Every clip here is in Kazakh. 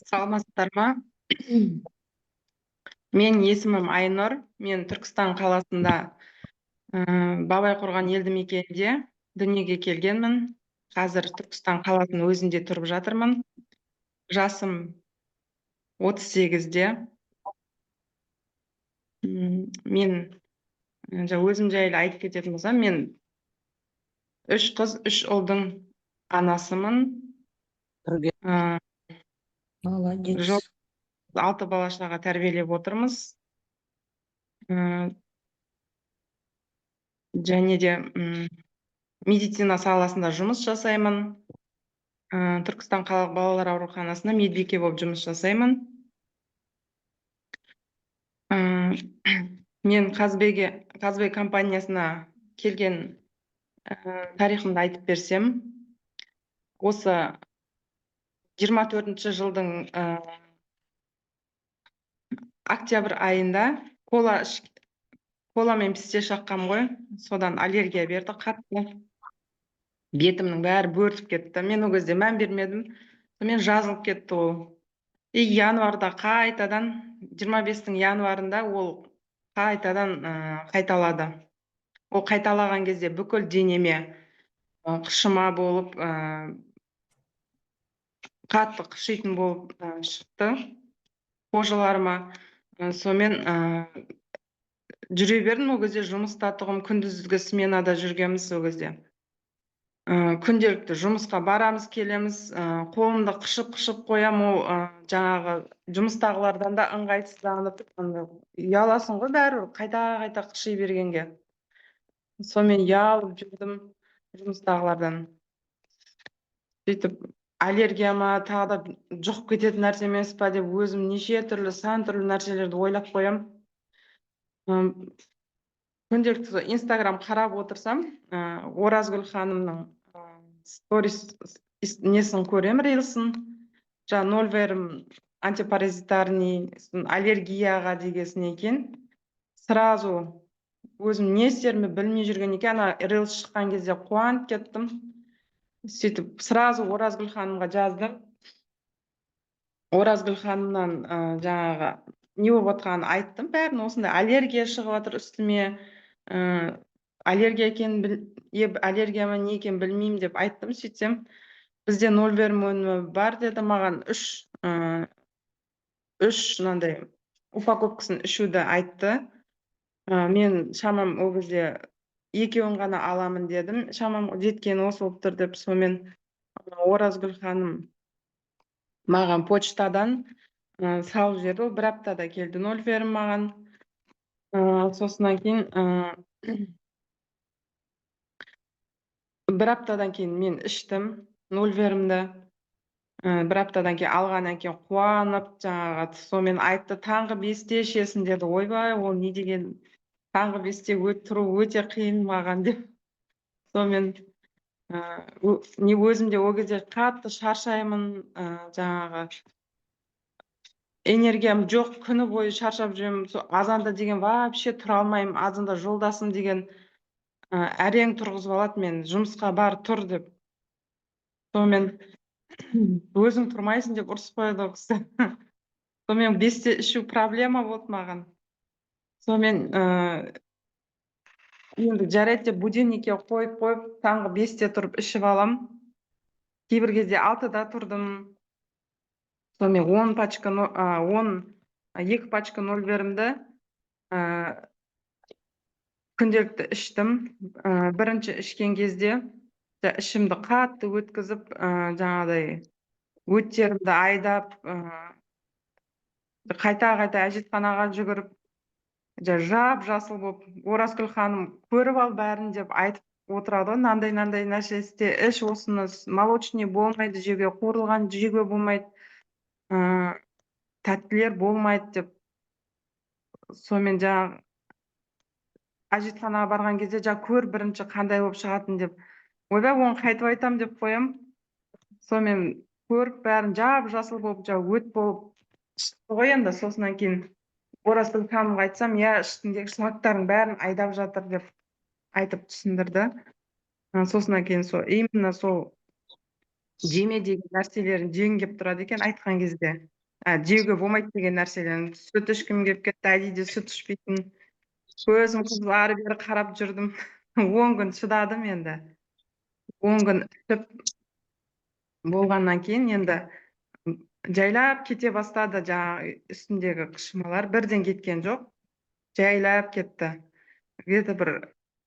Саламатсыздар ма? Мен есімім Айнұр. Мен Түркістан қаласында Бабайқорған елді мекенінде дүниеге келгенмін. Қазір Түркістан қаласының өзінде тұрып жатырмын. Жасым 38-де. Мен өзім жайлы айтып кететін болсам, мен 3 қыз, 3 ұлдың анасымын. Ы, Молодец. 6 бала-шаға тәрбиелеп отырмыз. Және де медицина саласында жұмыс жасаймын. Түркістан қалалық балалар ауруханасында медбике болып жұмыс жасаймын. Мен Қазбек компаниясына келген тарихымды айтып берсем, осы 24 жылдың октябрь айында коламен пісте шаққам ғой, содан аллергия берді қатты. Бетімнің бәрі бөртіп кетті. Мен ол кезде мән бермедім. Мен жазылып кетті ол. Январда қайтадан, 25-тің январында ол қайтадан қайталады. Ол қайталаған кезде бүкіл денеме қышыма болып, қатты қышитын болып шықты қожаларыма. Сонымен жүре бердім. Ол кезде жұмыста тұғым, күндізгі сменада жүргенбіз ол кезде. Күнделікті жұмысқа барамыз, келеміз, қолымды қышып қоям, ол жаңағы жұмыстағылардан да ыңғайсызданып, ұяласың ғой бәрібір қайта қыши бергенге. Сонымен ұялып жүрдім жұмыстағылардан. Сөйтіп аллергияма тағы да жұғып кететін нәрсе емес па деп өзім неше түрлі, сан түрлі нәрселерді ойлап қоям. Күнделікті Инстаграм қарап отырсам, Оразгүл ханымның сторис несін көрем, рилсын. Нольверм антипаразитарный аллергияға дегесін екен. Сразу өзім не істерімді білмей жүрген екен, ана рилс шыққан кезде қуанып кеттім. Сөйтіп сразу Оразгүл ханымға жаздым. Оразгүл ханымнан жаңағы не болып отқанын айттым, бәрін. Осындай аллергия шығып жатыр үстіме, аллергияма не екен білмеймін деп айттым. Сөйтсем, бізде нольверм өнімі бар деді, маған 3 мынандай упаковкасын ішуді айтты. Мен шамам ол кезде 2-ін ғана аламын дедім. Шамам жеткен осы болып тұр деп, сонымен Оразгүл ханым маған почтадан салып жіберді. Ол 1 аптада келді нольверм маған. Сосынан кейін 1 аптадан кейін мен іштім нольвермді. 1 аптадан кейін алғаннан кейін қуанып, жаңағы сонымен айтты, таңғы 5-те ішесің деді. Ойбай, ол не деген, таңғы 5-те тұру өте қиын маған деп. Сонымен өзімде ол кезде қатты шаршаймын, жаңағы энергиям жоқ, күні бойы шаршап жүремін. Азанда деген вообще тұра алмаймын. Азанда жолдасым деген әрең тұрғызып алады, мен жұмысқа бар тұр деп. Сонымен өзің тұрмайсың деп ұрысып қояды ол кісі. Сонымен 5-те ішу проблема болды маған. Сонымен енді жарайды деп будильникке қойып, таңғы 5-те тұрып ішіп алам. Кейбір кезде 6-да тұрдым. Сонымен 2 пачка нольвермді күнделікті іштім. Бірінші ішкен кезде ішімді қатты өткізіп, жаңағыдай өттерімді айдап, қайта әжетханаға жүгіріп, жап жасыл болып, Оразгүл ханым көріп ал бәрін деп айтып отырады. Нандай нәрсе істе, іш осыны, молочный болмайды жеуге, қуырылған жеуге болмайды, тәттілер болмайды деп. Сонымен жаңағы әжетханаға барған кезде көр бірінші қандай болып шығатын деп. Ойбай, оны қайтып айтам деп қоям. Сонымен көріп, бәрін жап жасыл болып, өт болып шықты ғой енді. Сосынан кейін Оразгүл ханымға айтсам, үстіндегі шлактардың бәрін айдап жатыр деп айтып түсіндірді. Сосын кейін именно сол жеме деген нәрселерін жегің келіп тұрады екен айтқан кезде. Жеуге болмайды деген нәрселерін. Сүт ішкім келіп кетті, әдейі сүт ішпейтін. Көзім қызып ары бері қарап жүрдім. 10 күн шыдадым енді. 10 күн ішіп болғаннан кейін енді жайлап кете бастады жаңағы үстіндегі қышымалар. Бірден кеткен жоқ. Жайлап кетті. Где-то бір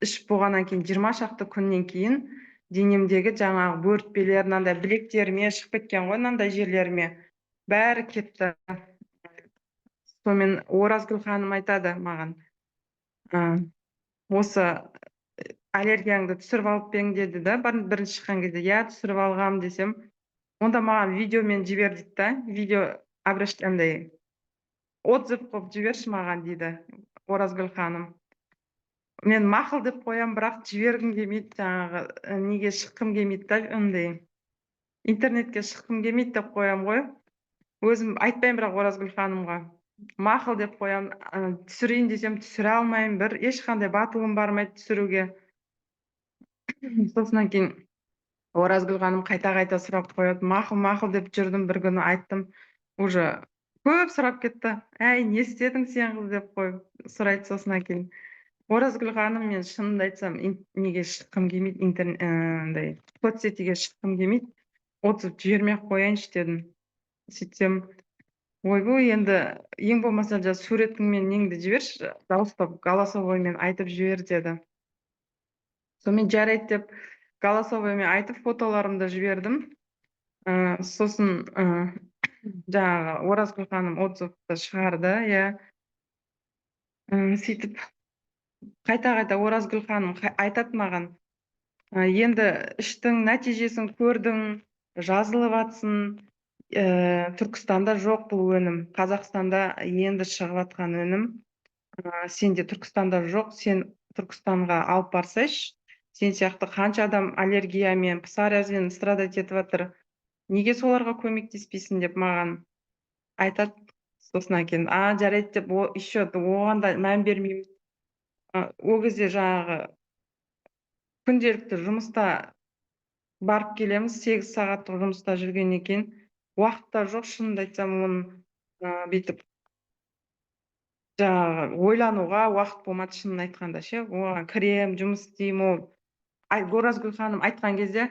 ішіп болғаннан кейін 20 шақты күннен кейін денемдегі жаңағы бөртпелер, мынандай білектеріме шығып кеткен ғой, мынандай жерлеріме бәрі кетті. Сонымен Оразгүл ханым айтады маған, осы аллергияңды түсіріп алып па ең деді да, бірінші шыққан кезде. Иә, түсіріп алғам десем, онда маған видеомен жібер дейді да, видео андай отзыв қылып жіберші маған дейді Оразгүл ханым. Мен мақұл деп қоям, бірақ жібергім келмейді, жаңағы неге шыққым келмейді да, андай интернетке шыққым келмейді деп қоям ғой. Өзім айтпаймын, бірақ Оразгүл ханымға мақұл деп қоям, түсірейін десем түсіре алмаймын, ешқандай батылым бармайды түсіруге. Сосын кейін Оразгүл ханым қайта сұрап қояды. Мақұл деп жүрдім, бір күні айттым, уже көп сұрап кетті. Әй, не істедің сен қыз деп қойып сұрайды. Сосын кейін Оразгүл ханым, мен шынымды айтсам, неге шыққым келмейді, андай соцсетіге шыққым келмейді, отзыв жібермей-ақ қояйыншы дедім. Сөйтсем, ойбой, енді ең болмаса суретіңмен неңді жіберші, дауыстап голосовоймен айтып жібер деді. Сонымен жарайды деп голосовоймен айтып фотоларымды жібердім. Сосын жаңағы Оразгүл ханым отзывты шығарды, иә. Сөйтіп қайта Оразгүл ханым айтады маған, енді іштің нәтижесін көрдің, жазылып атсын, Түркістанда жоқ бұл өнім, Қазақстанда енді шығып атқан өнім. Сенде Түркістанда жоқ, сен Түркістанға алып барсайшы, сен сияқты қанша адам аллергиямен, псориазбен страдать етіп жатыр, неге соларға көмектеспейсің деп маған айтады. Сосын кейін, жарайды деп, еще оған да мән бермеймін. Ол кезде жаңағы күнделікті жұмыста барып келеміз, 8 сағаттық жұмыста жүргеннен кейін уақыт та жоқ, шынымды айтсам, оны бүйтіп жаңағы ойлануға уақыт болмады, шынын айтқанда ше. Оған кірем, жұмыс істеймін. Оразгүл ханым айтқан кезде,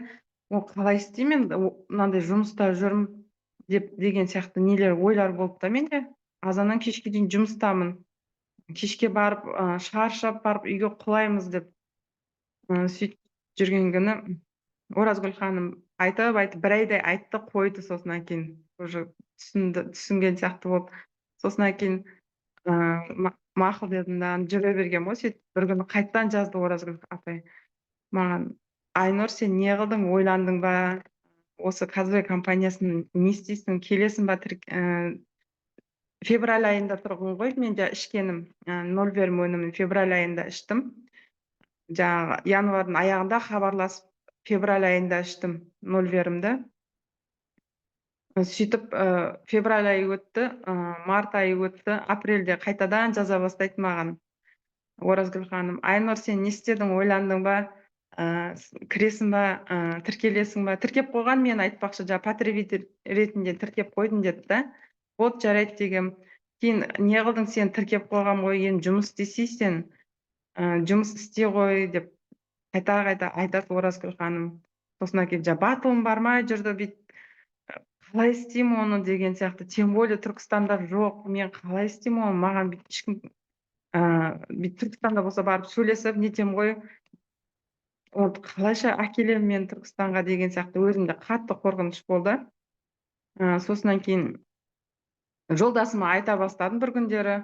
қалай істеймін, мынандай жұмыста жүрмін деген сияқты нелер, ойлар болды да менде. Азаннан кешке дейін жұмыстамын. Кешке барып, шаршап барып үйге құлаймыз деп сөйтіп жүрген күні Оразгүл ханым айтып, бір айдай айтты, қойды. Сосын кейін уже түсінген сияқты болды. Сосын кейін мақұл дедім да, жүре берген ғой. Сөйтіп бір күні қайтадан жазды Оразгүл апай маған, Айнұр, сен не қылдың, ойландың ба, осы Казбек компаниясын не істейсің, келесің ба? Февраль айында тұрғын ғой, мен де ішкенім, Нольверм өнімін февраль айында іштім. Жаңағы январдың аяғында хабарласып, февраль айында іштім Нольвермді. Сөйтіп февраль айы өтті, март айы өтті, апрельде қайтадан жаза бастайды маған Оразгүл ханым. Айнұр, сен не істедің, ойландың ба, кіресің ба, тіркелесің ба? Тіркеп қойған, мен айтпақшы, потребитель ретінде тіркеп қойдың деді да. Вот, жарайды дегем. Кейін не қылдың, сен тіркеп қойған ғой, енді жұмыс істесейсің, жұмыс істе ғой деп қайта айтады Оразгүл ханым. Сосын кейін батылым бармай жүрді, бүйтіп қалай істеймін оны деген сияқты. Тем более Түркістанда жоқ, мен қалай істеймін оны, маған бүйтіп ешкім Түркістанда болса барып сөйлесіп нетем ғой, қалайша әкелемін мен Түркістанға деген сияқты өзімде қатты қорқыныш болды. Сосын кейін жолдасыма айта бастадым бір күндері,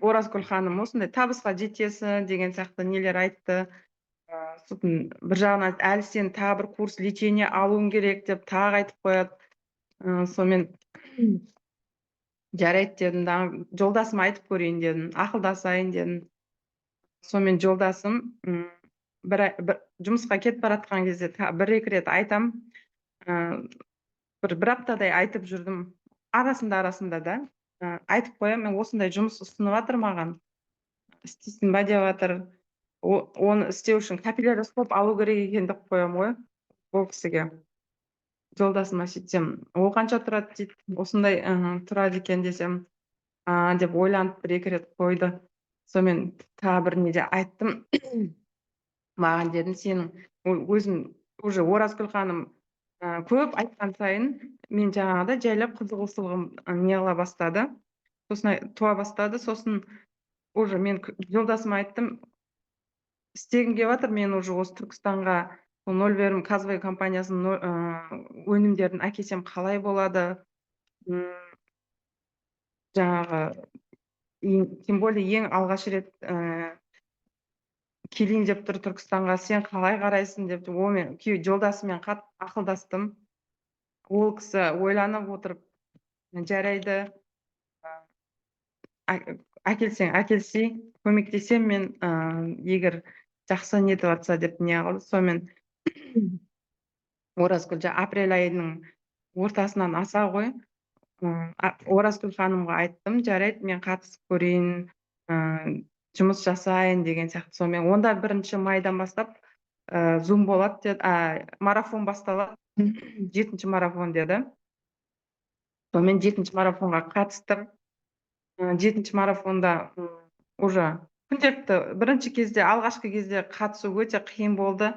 Оразгүл ханым осындай табысқа жетесің деген сияқты нелер айтты. Сосын бір жағынан әлі сен тағы бір курс лечение алуың керек деп тағы айтып қояды. Сонымен жарайды дедім, жолдасыма айтып көрейін дедім, ақылдасайын дедім. Сонымен жолдасым жұмысқа кетіп баратқан кезде бір-екі рет айтам, бір аптадай айтып жүрдім, арасында да айтып қоям, мен осындай жұмыс ұсынып жатыр маған, істейсің ба деп жатыр. Оны істеу үшін капилляроскоп алу керек екен деп қоямын ғой ол кісіге. Жолдасыма сөйтсем, ол қанша тұрады дейді. Осындай тұрады екен десем, деп ойланып бір-екі рет қойды. Сонымен тағы бір неде айттым. Маған дедім, сенің өзім уже Оразгүл ханым көп айтқан сайын мен жаңағыдай жайлап қызығушылығым неғыла бастады. Сосын туа бастады. Сосын уже мен жолдасыма айттым, істегім келіп жатыр, мен уже осы Түркістанға Нольверм Казвей компаниясының өнімдерін әкелсем қалай болады? Жаңағы тем более ең алғаш рет келейін деп тұр Түркістанға, сен қалай қарайсың деп онымен жолдасыммен қатты ақылдастым. Ол кісі ойланып отырып, жарайды, әкелсең әкелсей, көмектесем мен, егер жақсы нетіп жатса деп не қылды. Сонымен Оразгүл апрель айының ортасынан аса ғой. Оразгүл ханымға айттым, жарайды, мен қатысып көрейін, жұмыс жасайын деген сияқты. Сонымен онда 1 майдан бастап Zoom болады деді, марафон басталады, 7 марафон деді. Сонымен 7 марафонға қатыстым. 7 марафонда уже күнделікті бірінші кезде, алғашқы кезде қатысу өте қиын болды.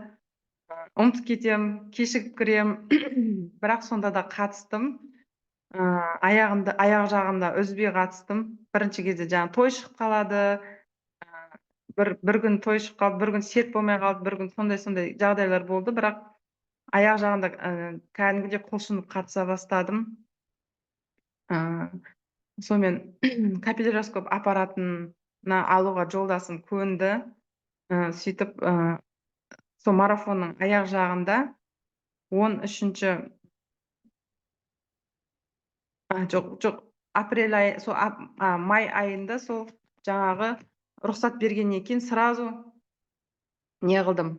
Ұмытып кетем, кешігіп кірем, бірақ сонда да қатыстым. Аяқ жағында үзбей қатыстым. Бірінші кезде жаңағы той шығып қалады. Bir күн той шығып қалды, бір күн сет болмай қалды, бір күн сондай жағдайлар болды, бірақ аяқ жағында кәдімгідей құлшынып қатыса бастадым. Сонымен капилляроскоп аппаратына алуға жолдасым көнді. Сөйтіп, сол марафонның аяқ жағында 13-ші жоқ, апрель айы, сол май айында сол жаңағы рұқсат бергеннен кейін сразу не қылдым.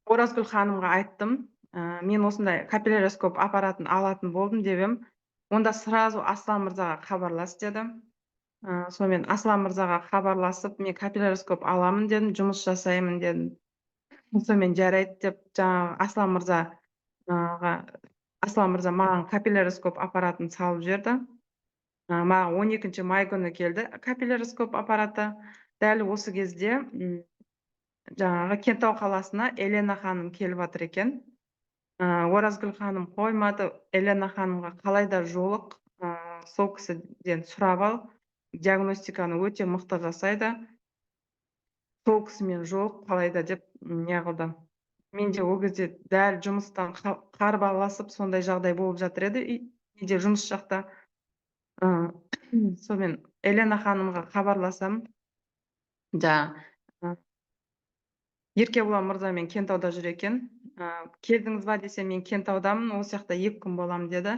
Оразгүл ханымға айттым, мен осындай капилляроскоп аппаратын алатын болдым деп ем. Онда сразу Аслан мырзаға хабарлас дедім. Сонымен Аслан мырзаға хабарласып, мен капилляроскоп аламын дедім, жұмыс жасаймын дедім. Сонымен жарайды деп, жаңағы Аслан мырза маған капилляроскоп аппаратын салып жіберді. Маған 12 май күні келді капилляроскоп аппараты. Дәл осы кезде жаңағы Кентау қаласына Елена ханым келіп жатыр екен. Оразгүл ханым қоймады, Елена ханымға қалайда жолық, сол кісіден сұрап ал, диагностиканы өте мықты жасайды. Сол кісімен жолық қалайда деп не қылды. Мен де ол кезде дәл жұмыстан қарбаласып сондай жағдай болып жатыр еді, үйде жұмыс жақта. Сонымен Елена ханымға хабарласам, Еркебұлан мырзамен Кентауда жүр екен. Келдіңіз ба десе, мен Кентаудамын, ол жақта 2 күн боламын деді.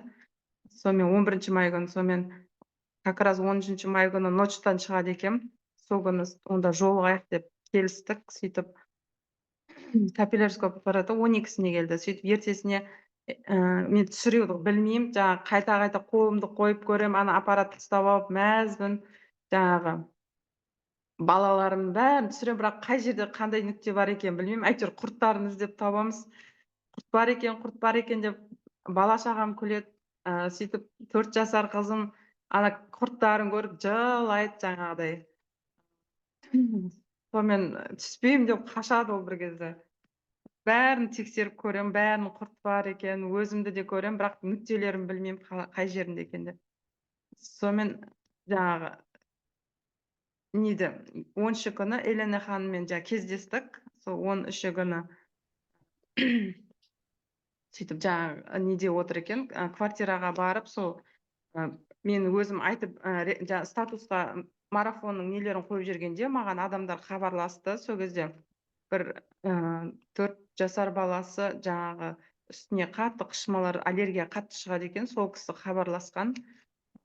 Сонымен 11 май күні, сонымен как раз 13 май күні ночтан шығады екен. Сол күні онда жолығайық деп келістік. Сөйтіп капилляроскоп аппараты 12-сіне келді. Сөйтіп ертесіне мен түсіруді білмеймін, жаңағы қайта қолымды қойып көрем, ана аппаратты ұстап алып мәзбін, жаңағы балаларымның бәрін түсірем, бірақ қай жерде қандай нүкте бар екен білмеймін. Әйтеуір құрттарын іздеп табамыз. Құрт бар екен деп бала-шағам күледі. Сөйтіп 4 жасар қызым ана құрттарын көріп жылайды жаңағыдай. Сонымен түспеймін деп қашады ол бір кезде. Бәрін тексеріп көрем, бәрінің құрт бар екен, өзімді де көрем, бірақ нүктелерін білмеймін қай жерінде екен деп. Сонымен жаңағы неді 10-шы күні Елена ханыммен кездестік. Сол 13-ші күні сөйтіп жаңағы неде отыр екен, квартираға барып, сол мен өзім айтып, статусқа марафонның нелерін қойып жүргенде, маған адамдар хабарласты. Сол кезде бір 4 жасар баласы жаңағы үстіне қатты қышымалар, аллергия қатты шығады екен, сол кісі хабарласқан.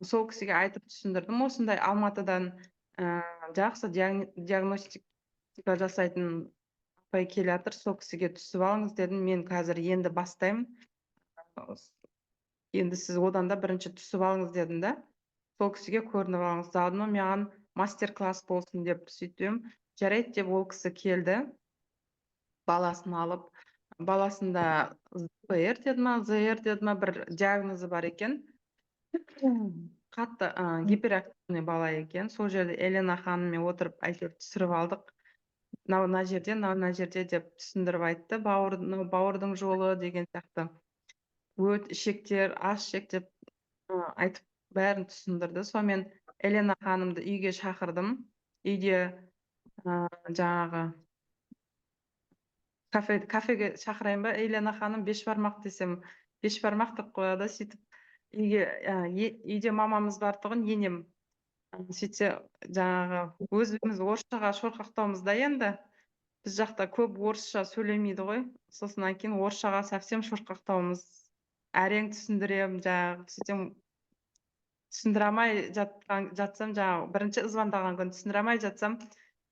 Сол кісіге айтып түсіндірдім, осындай Алматыдан жақсы диагностика жасайтын апай келе жатыр, сол кісіге түсіп алыңыз дедім. Мен қазір енді бастаймын. Енді сіз одан да бірінші түсіп алыңыз дедім да. Сол кісіге көрініп алыңыз. Заодно маған мастер-класс болсын деп сөйтем. Жарайды деп ол кісі келді, баласын алып. Баласында ЗПР деді ма, ЗР деді ма, бір диагнозы бар екен. Қатты гиперактивный бала екен. Сол жерде Елена ханыммен отырып әйтеуір түсіріп алдық. Мына жерде, мына жерде деп түсіндіріп айтты. Бауырдың жолы деген сияқты. Өт ішектер, аш ішек деп айтып бәрін түсіндірді. Сонымен Елена ханымды үйге шақырдым. Үйде жаңағы кафеге шақырайын ба, Елена ханым бешбармақ десем, бешбармақ деп қояды. Сөйтіп үйде мамамыз бар тұғын, енем. Сөйтсе жаңағы өзіміз орысшаға шорқақтауымыз да енді. Біз жақта көп орысша сөйлемейді ғой. Сосын кейін орысшаға совсем шорқақтауымыз. Әрең түсіндірем, жаңағы сөйтем, түсіндіре алмай жатсам, жаңағы бірінші звондаған күн түсіндіре алмай жатсам,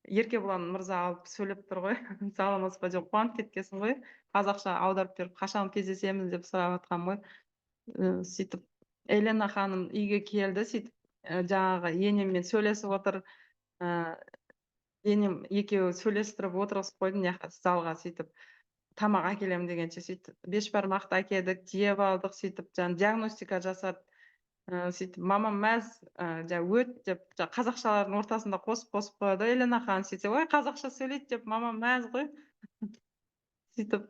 Еркебұлан мырза алып сөйлеп тұр ғой. Саламатсыз ба деп қуанып кеткесің ғой. Қазақша аударып беріп, қашан кездесеміз деп сұрап жатқам ғой. Сөйтіп Елена ханым үйге келді, сөйтіп жаңағы енеммен сөйлесіп отыр. Енем екеуі сөйлестіріп отырғызып қойды залға, сөйтіп тамақ әкелем дегенше, сөйтіп бешбармақты әкелдік, жеп алдық, сөйтіп диагностика жасады. Сөйтіп мамам мәз, өт деп қазақшалардың ортасында қосып қойды. Елена ханым сөйтсе, ой, қазақша сөйлейді деп мамам мәз ғой. Сөйтіп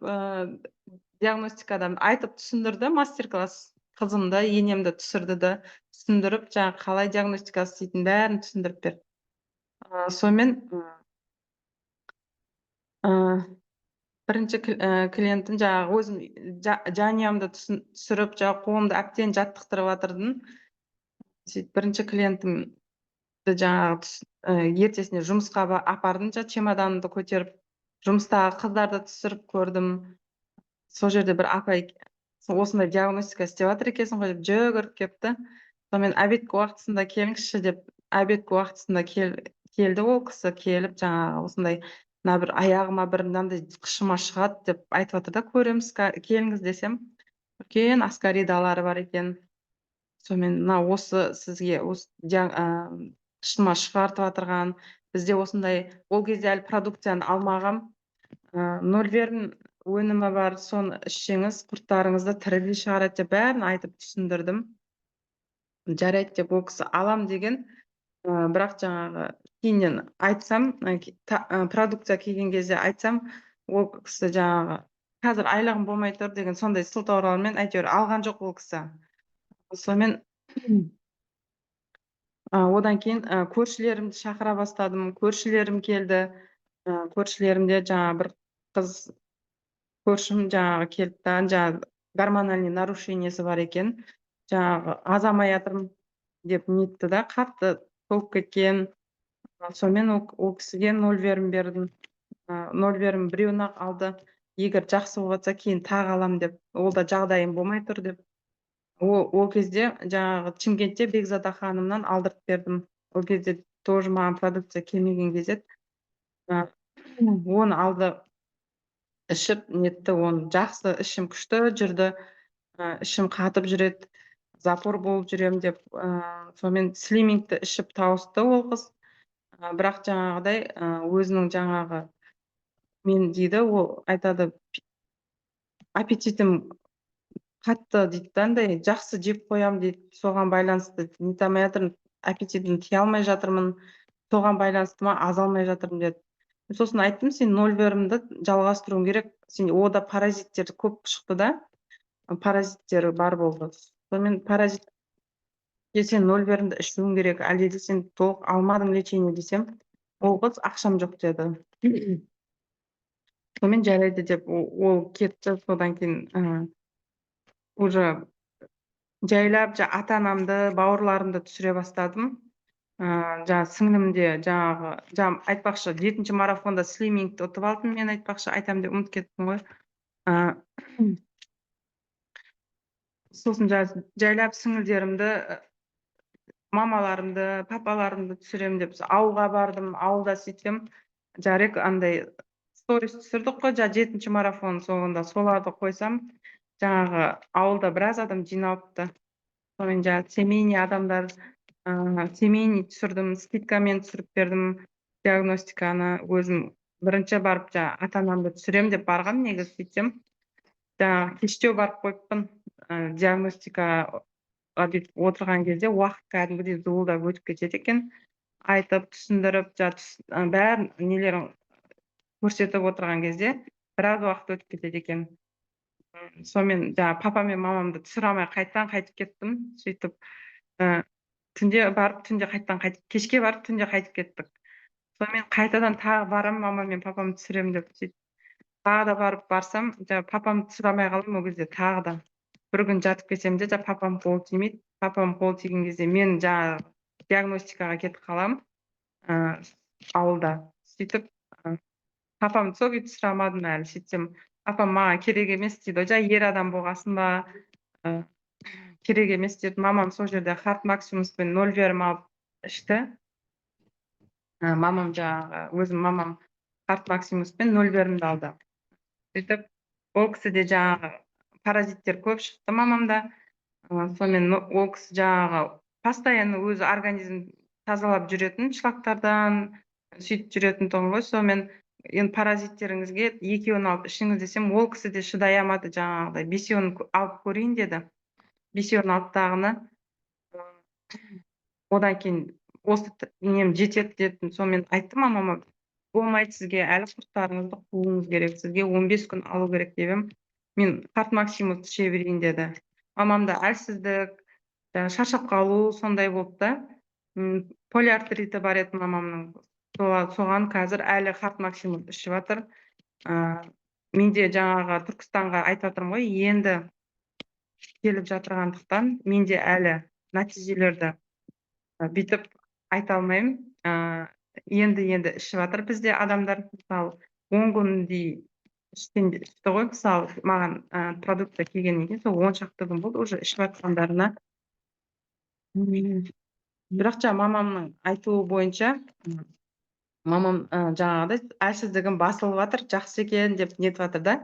диагностикадан айтып түсіндірді, мастер-класс. Қызымды, енемді түсіндіріп, қалай диагностикасы істейтін бәрін түсіндіріп берді. Сонымен бірінші клиентім жаңағы өзім жанұямды түсіріп, қолымды әбден жаттықтырып жатырдым. Сөйтіп бірінші клиентімді жаңағы ертесіне жұмысқа апардым, чемоданымды көтеріп, жұмыстағы қыздарды түсіріп көрдім. Сол жерде бір апай осындай диагностика істеп жатыр екенсің ғой деп жүгіріп келіпті. Сонымен обедкі уақытысында келіңізші деп, обедкі уақытысында келді ол кісі, келіп жаңағы осындай мына бір аяғыма бір мынандай қышыма шығады деп айтып жатыр да, көреміз, келіңіз десем, үлкен аскаридалары бар екен. Сонымен мына осы сізге қышыма шығартып жатырған, бізде осындай, ол кезде әлі продукцияны алмағам, 0,1 өнімі бар, соны ішсеңіз құрттарыңызды тірідей шығарады деп бәрін айтып түсіндірдім. Жарайды деп ол кісі алам деген, бірақ жаңағы кейіннен айтсам, продукция келген кезде айтсам, ол кісі жаңағы қазір айлығым болмай тұр деген сондай сылтауралмен әйтеуір алған жоқ ол кісі. Сонымен одан кейін көршілерімді шақыра бастадым, көршілерім келді. Көршілерімде жаңағы бір қыз көршім жаңағы келді да, жаңағы гормональный нарушениесі бар екен, жаңағы азамай жатырмын деп нетті да, қатты толып кеткен. Сонымен ол кісіге 0,1 бердім. 0,1 біреуін ақ алды. Егер жақсы болып жатса, кейін тағы алам деп, ол да жағдайым болмай тұр деп. Ол кезде жаңағы Чимкентте Бекзада ханымнан алдырып бердім. Ол кезде тоже маған продукция келмеген кезде. Оны алды, ішіп нетті, оны жақсы, ішім күшті жүрді, ішім қатып жүреді, запор болып жүрем деп, сонымен слимингті ішіп тауысты ол қыз. Бірақ жаңағыдай өзінің жаңағы, мен дейді, ол айтады, аппетитім қатты дейді, андай жақсы жеп қоям дейді, соған байланысты нете алмай жатырмын, аппетитімді тия алмай жатырмын, соған байланысты ма азалмай жатырмын деді. Сосын айттым, сен 0,1-ді жалғастыруың керек, сен ода паразиттер көп шықты да, паразиттері бар болды. Сонымен паразитке сен 0,1-ді ішуің керек, әлде де сен толық алмадың лечение десем, ол қыз ақшам жоқ деді. Сонымен жарайды деп ол кетті. Содан кейін уже жайлап ата-анамды, бауырларымды түсіре бастадым. Жаңағы сіңлімде жаңағы айтпақшы, 7-ші марафонда слимингті ұтып алдым, мен айтпақшы, айтам деп ұмытып кеттім ғой. Сосын жайлап сіңілдерімді, мамаларымды, папаларымды түсірем деп ауылға бардым, ауылда сөйтсем, жарек андай сторис түсірдік қой, 7-ші марафон соңында, соларды қойсам, жаңағы ауылда біраз адам жиналыпты. Сонымен семейный адамдар, семейный түсірдім, скидкамен түсіріп бердім диагностиканы. Өзім бірінші барып ата-анамды түсірем деп барған негізі. Сөйтсем, кештеу барып қойыппын. Диагностикаға бүйтіп отырған кезде уақыт кәдімгідей зуылдап өтіп кетеді екен. Айтып, түсіндіріп, бәрін нелерін көрсетіп отырған кезде біраз уақыт өтіп кетеді екен. Сонымен папа мен мамамды түсіре алмай қайтып кеттім. Сөйтіп түнде барып, түнде қайтып, кешке барып, түнде қайтып кеттік. Сонымен қайтадан тағы барам, мама мен папамды түсірем деп. Сөйтіп тағы да барсам, папамды түсіре алмай қалдым ол кезде тағы да. Бір күн жатып кетсем де, папам қолы тимейді. Папам қолы тиген кезде мен диагностикаға кетіп қалам ауылда. Сөйтіп папамды сол күйі түсіре алмадым әлі. Сөйтсем, папам маған керек емес дейді. Ер адам болғасын ба, керек емес деді. Мамам сол жерде Харт Максимуспен 0,5 алып ішті. Мамам өзім мамам Харт Максимуспен 0,5-ді алды. Сөйтіп, ол кісіде паразиттер көп шықты мамамда. Сонымен ол кісі постоянно өзі организм тазалап жүретін, шлактардан сөйтіп жүретін тұғын ғой. Сонымен енді паразиттеріңізге 2-ін алып ішіңіз десем, ол кісі де шыдай алмады, 5-ін алып көрейін деді. 5-ін алып тағыны. Одан кейін осы нем жетеді дедім. Сонымен айттым мамама, болмайды, сізге әлі құрттарыңызды қууыңыз керек, сізге 15 күн алу керек деп. Мен Харт Максимус іше берейін деді. Мамамда әлсіздік, шаршап қалу сондай болды да. Полиартриті бар еді мамамның. Соған қазір әлі Харт Максимус ішіп жатыр. Менде Түркістанға айтып жатырмын ғой, енді келіп жатырғандықтан менде әлі нәтижелерді бүйтіп айта алмаймын. Енді ішіп жатыр бізде адамдар. Мысалы, 10 күндей ішті ғой, мысалы, маған продукция келгеннен кейін, сол 10 шақты күн болды, уже ішіп жатқандарына. Бірақ мамамның айтуы бойынша, мамам әлсіздігім басылып жатыр, жақсы екен деп нетіп жатыр да.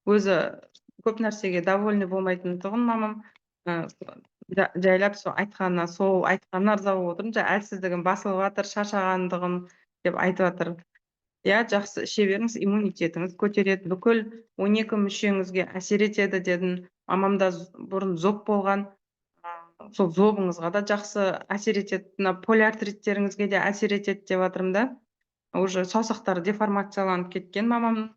Өзі көп нәрсеге довольный болмайтын тұғын мамам. Жайлап сол айтқанына ырза болып отырмын. Әлсіздігім басылып жатыр, шаршағандығым деп айтып жатыр. Жақсы іше беріңіз, иммунитетіңіз көтереді, бүкіл 12 мүшеңізге әсер етеді дедім. Мамамда бұрын зоб болған. Сол зобыңызға да жақсы әсер етеді, полиартриттеріңізге де әсер етеді деп жатырмын да. Уже саусақтары деформацияланып кеткен мамамның.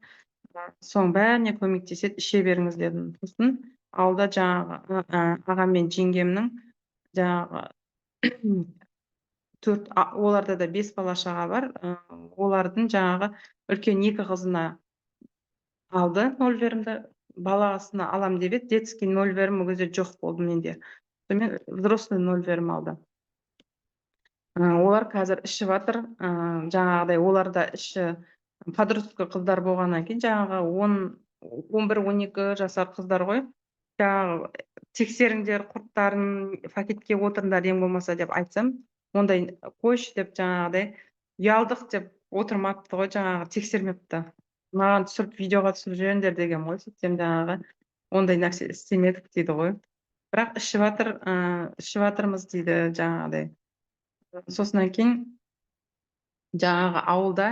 Соның бәріне көмектеседі, іше беріңіз дедім. Сосын ауылда ағам мен жеңгемнің оларда да 5 бала-шаға бар. Олардың үлкен 2 қызына алды 0,5-ді, баласына алам деп еді, детский 0,5 ол кезде жоқ болды менде. Сонымен взрослый 0,5 алды. Олар қазір ішіп жатыр. Оларда іші подростка қыздар болғаннан кейін, 11-12 жасар қыздар ғой. Тексеріңдер құрттарын, пакетке отырыңдар, ең болмаса деп айтсам, ондай қойшы деп ұялдық деп отырмапты ғой, тексермепті. Маған түсіріп, видеоға түсіріп жіберіңдер деген ғой. Сөйтсем ондай нәрсе істемедік дейді ғой. Бірақ ішіп жатырмыз дейді Сосын кейін ауылда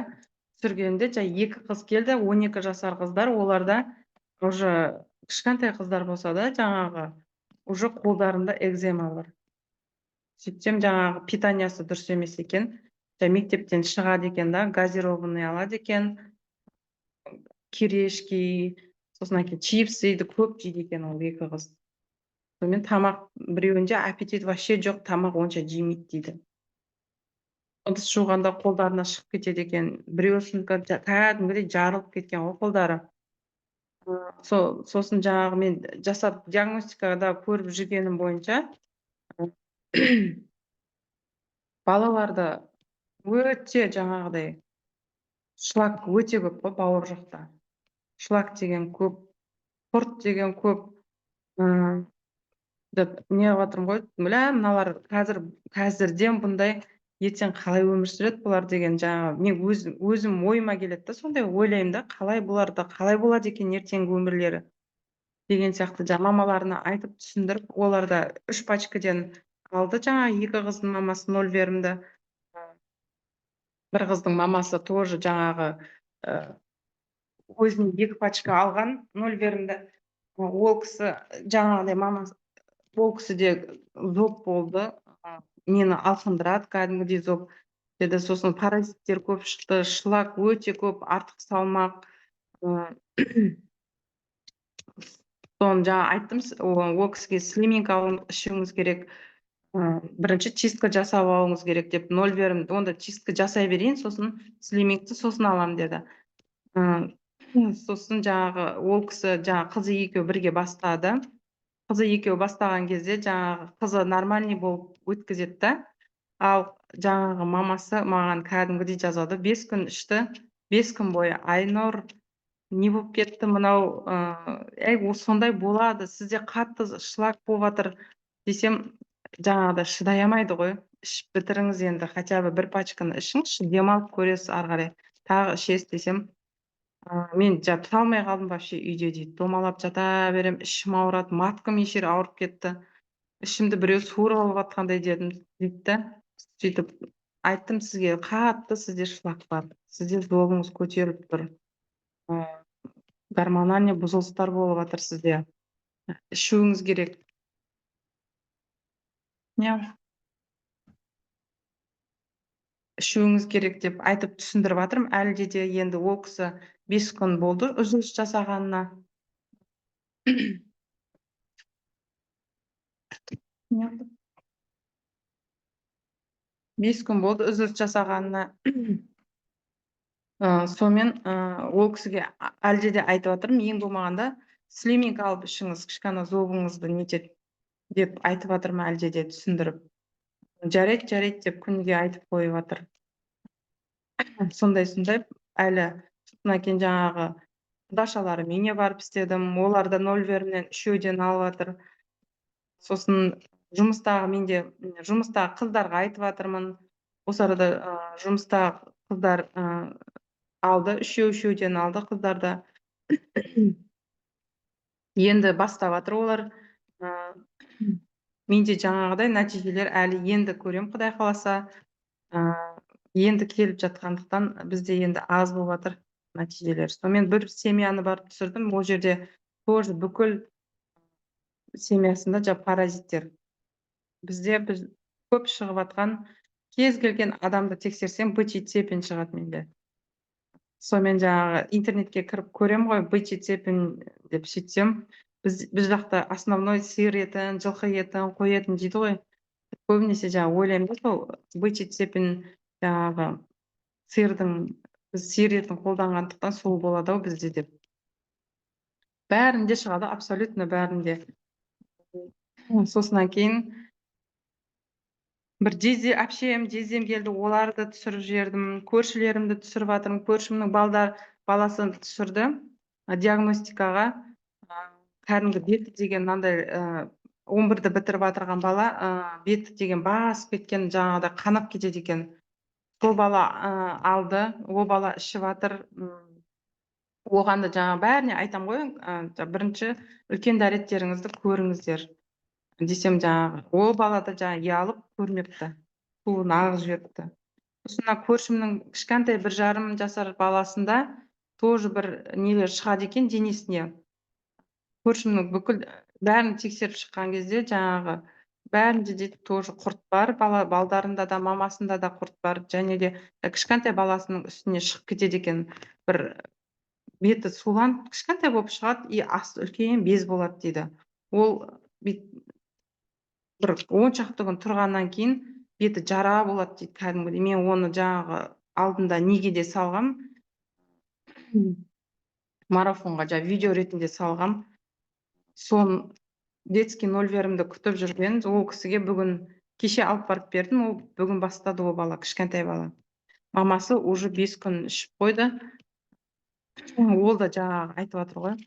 түсіргенде 2 қыз келді, 12 жасар қыздар. Оларда уже кішкентай қыздар болса да, уже қолдарында экзема бар. Сөйтсем питаниясы дұрыс емес екен. Мектептен шығады екен да, газированный алады екен, кирешки, сосын кейін чипсыйды көп жейді екен ол 2 қыз. Сонымен тамақ біреуінде аппетит вообще жоқ, тамақ онша жемейді дейді. Ыдыс жуғанда қолдарына шығып кетеді екен. Біреусін кәдімгідей жарылып кеткен ғой қолдары. Сосын мен жасап диагностикада көріп жүргенім бойынша, балаларда өте шлак өте көп қой бауыр жақта. Шлак деген көп, құрт деген көп. Не жатырмын ғой, мыналар қазірден бұндай ертең қалай өмір сүреді бұлар деген, мен өзім ойыма келеді да, сондай ойлаймын да, қалай бұларда қалай болады екен ертеңгі өмірлері деген сияқты. Мамаларына айтып түсіндіріп, оларда 3 пачкаден алды. Жаңағы екі қыздың мамасы 0 берімді. Бір қыздың мамасы тоже жаңағы өзіне 2 пачка алған 0 берімді. Ол кісі жаңағыдай мамасы, ол кісі де зоб болды. Мені алқындырады, кәдімгідей зоб деді. Сосын паразиттер көп шықты, шлак өте көп, артық салмақ. Соны жаңа айттым, ол кісіге слиминг ішуіңіз керек. Бірінші чистка жасап алуыңыз керек деп, 0 берімді. Онда чистка жасай берейін, сосын слимингті сосын алам деді. Сосын жаңағы ол кісі жаңағы қызы екеуі бірге бастады. Қызы екеуі бастаған кезде жаңағы қызы нормальный болып өткізеді да. Ал жаңағы мамасы маған кәдімгідей жазады. 5 күн ішті, 5 күн бойы Айнұр не болып кетті мынау, сондай болады, сізде қатты шлак болып жатыр десем, жаңағыда шыдай алмайды ғой. Ішіп бітіріңіз енді, хотя бы 1 пачканы ішіңізші, демалып көресіз ары қарай. Тағы ішесіз десем, мен тұра алмай қалдым вообще үйде дейді. Домалап жата берем, ішім ауырады, маткам неше рет ауырып кетті. Ішімді біреу суырып алып жатқандай дедім дейді да. Сөйтіп айттым, сізге қатты сізде шлак бар. Сізде зобыңыз көтеріліп тұр. Гормональный бұзылыстар болып жатыр сізде. Ішуіңіз керек. Ішуіңіз керек деп айтып түсіндіріп жатырмын. Әлде де енді ол кісі 5 күн болды үзіліс жасағанына. 5 күн болды үзіліс жасағанына. Сонымен ол кісіге әлде де айтып жатырмын, ең болмағанда слиминг алып ішіңіз, кішкене зобыңызды нетеді деп айтып жатырмын, әлде де түсіндіріп. Жарайды деп күніге айтып қойып жатыр. Сондай әлі содан кейін жаңағы құдашаларым үйіне барып істедім. Олар да 0 берімнен үшеуден алып жатыр. Сосын менде жұмыстағы қыздарға айтып жатырмын. Осы арада жұмыстағы қыздар алды, үшеуден алды қыздар да. Енді бастап жатыр олар. Менде жаңағыдай нәтижелер әлі енді көрем, Құдай қаласа. Енді келіп жатқандықтан бізде енді аз болып жатыр нәтижелер. Сонымен бір семьяны барып түсірдім. Ол жерде тоже бүкіл семьясында паразиттер. Бізде көп шығып жатқан, кез келген адамды тексерсем, бычий цепень шығады менде. Сонымен жаңағы интернетке кіріп көрем ғой, бычий цепень деп сөйтсем, біз жақта основной сиыр етін, жылқы етін, қой етін жейді ғой. Көбінесе жаңағы ойлаймын да, сол бычий цепень жаңағы біз сиыр етін қолданғандықтан сол болады ау бізде деп. Бәрінде шығады, абсолютно бәрінде. Сосынан кейін бір жездем келді, оларды түсіріп жібердім, көршілерімді түсіріп жатырмын. Көршімнің баласын түсірді диагностикаға. Кәдімгі беті деген мынандай 11-ді бітіріп жатырған бала, беті деген басып кеткен, жаңағыда қанап кетеді екен. Сол бала алды, ол бала ішіп жатыр. Оған да жаңа бәріне айтам ғой, бірінші үлкен дәреттеріңізді көріңіздер десем, жаңағы ол бала да ұялып көрмепті, суын ағызып жіберіпті. Сосын көршімнің кішкентай 1,5 жасар баласында тоже бір нелер шығады екен денесіне. Көршімнің бүкіл бәрін тексеріп шыққан кезде жаңағы бәрінде де тоже құрт бар, балдарында да, мамасында да құрт бар, және де кішкентай баласының үстіне шығып кетеді екен. Бір беті суланып, кішкентай болып шығады, и асты үлкен без болады дейді. Ол бір 10 шақты күн тұрғаннан кейін беті жара болады дейді, кәдімгідей. Мен оны жаңағы алдында неге салғам, марафонға видео ретінде салғам. Сон детский 0 берімді күтіп жүрген, ол кісіге бүгін кеше алып барып бердім, ол бүгін бастады, ол бала, кішкентай бала. Мамасы уже 5 күн ішіп қойды. Ол да жаңағы айтып жатыр ғой,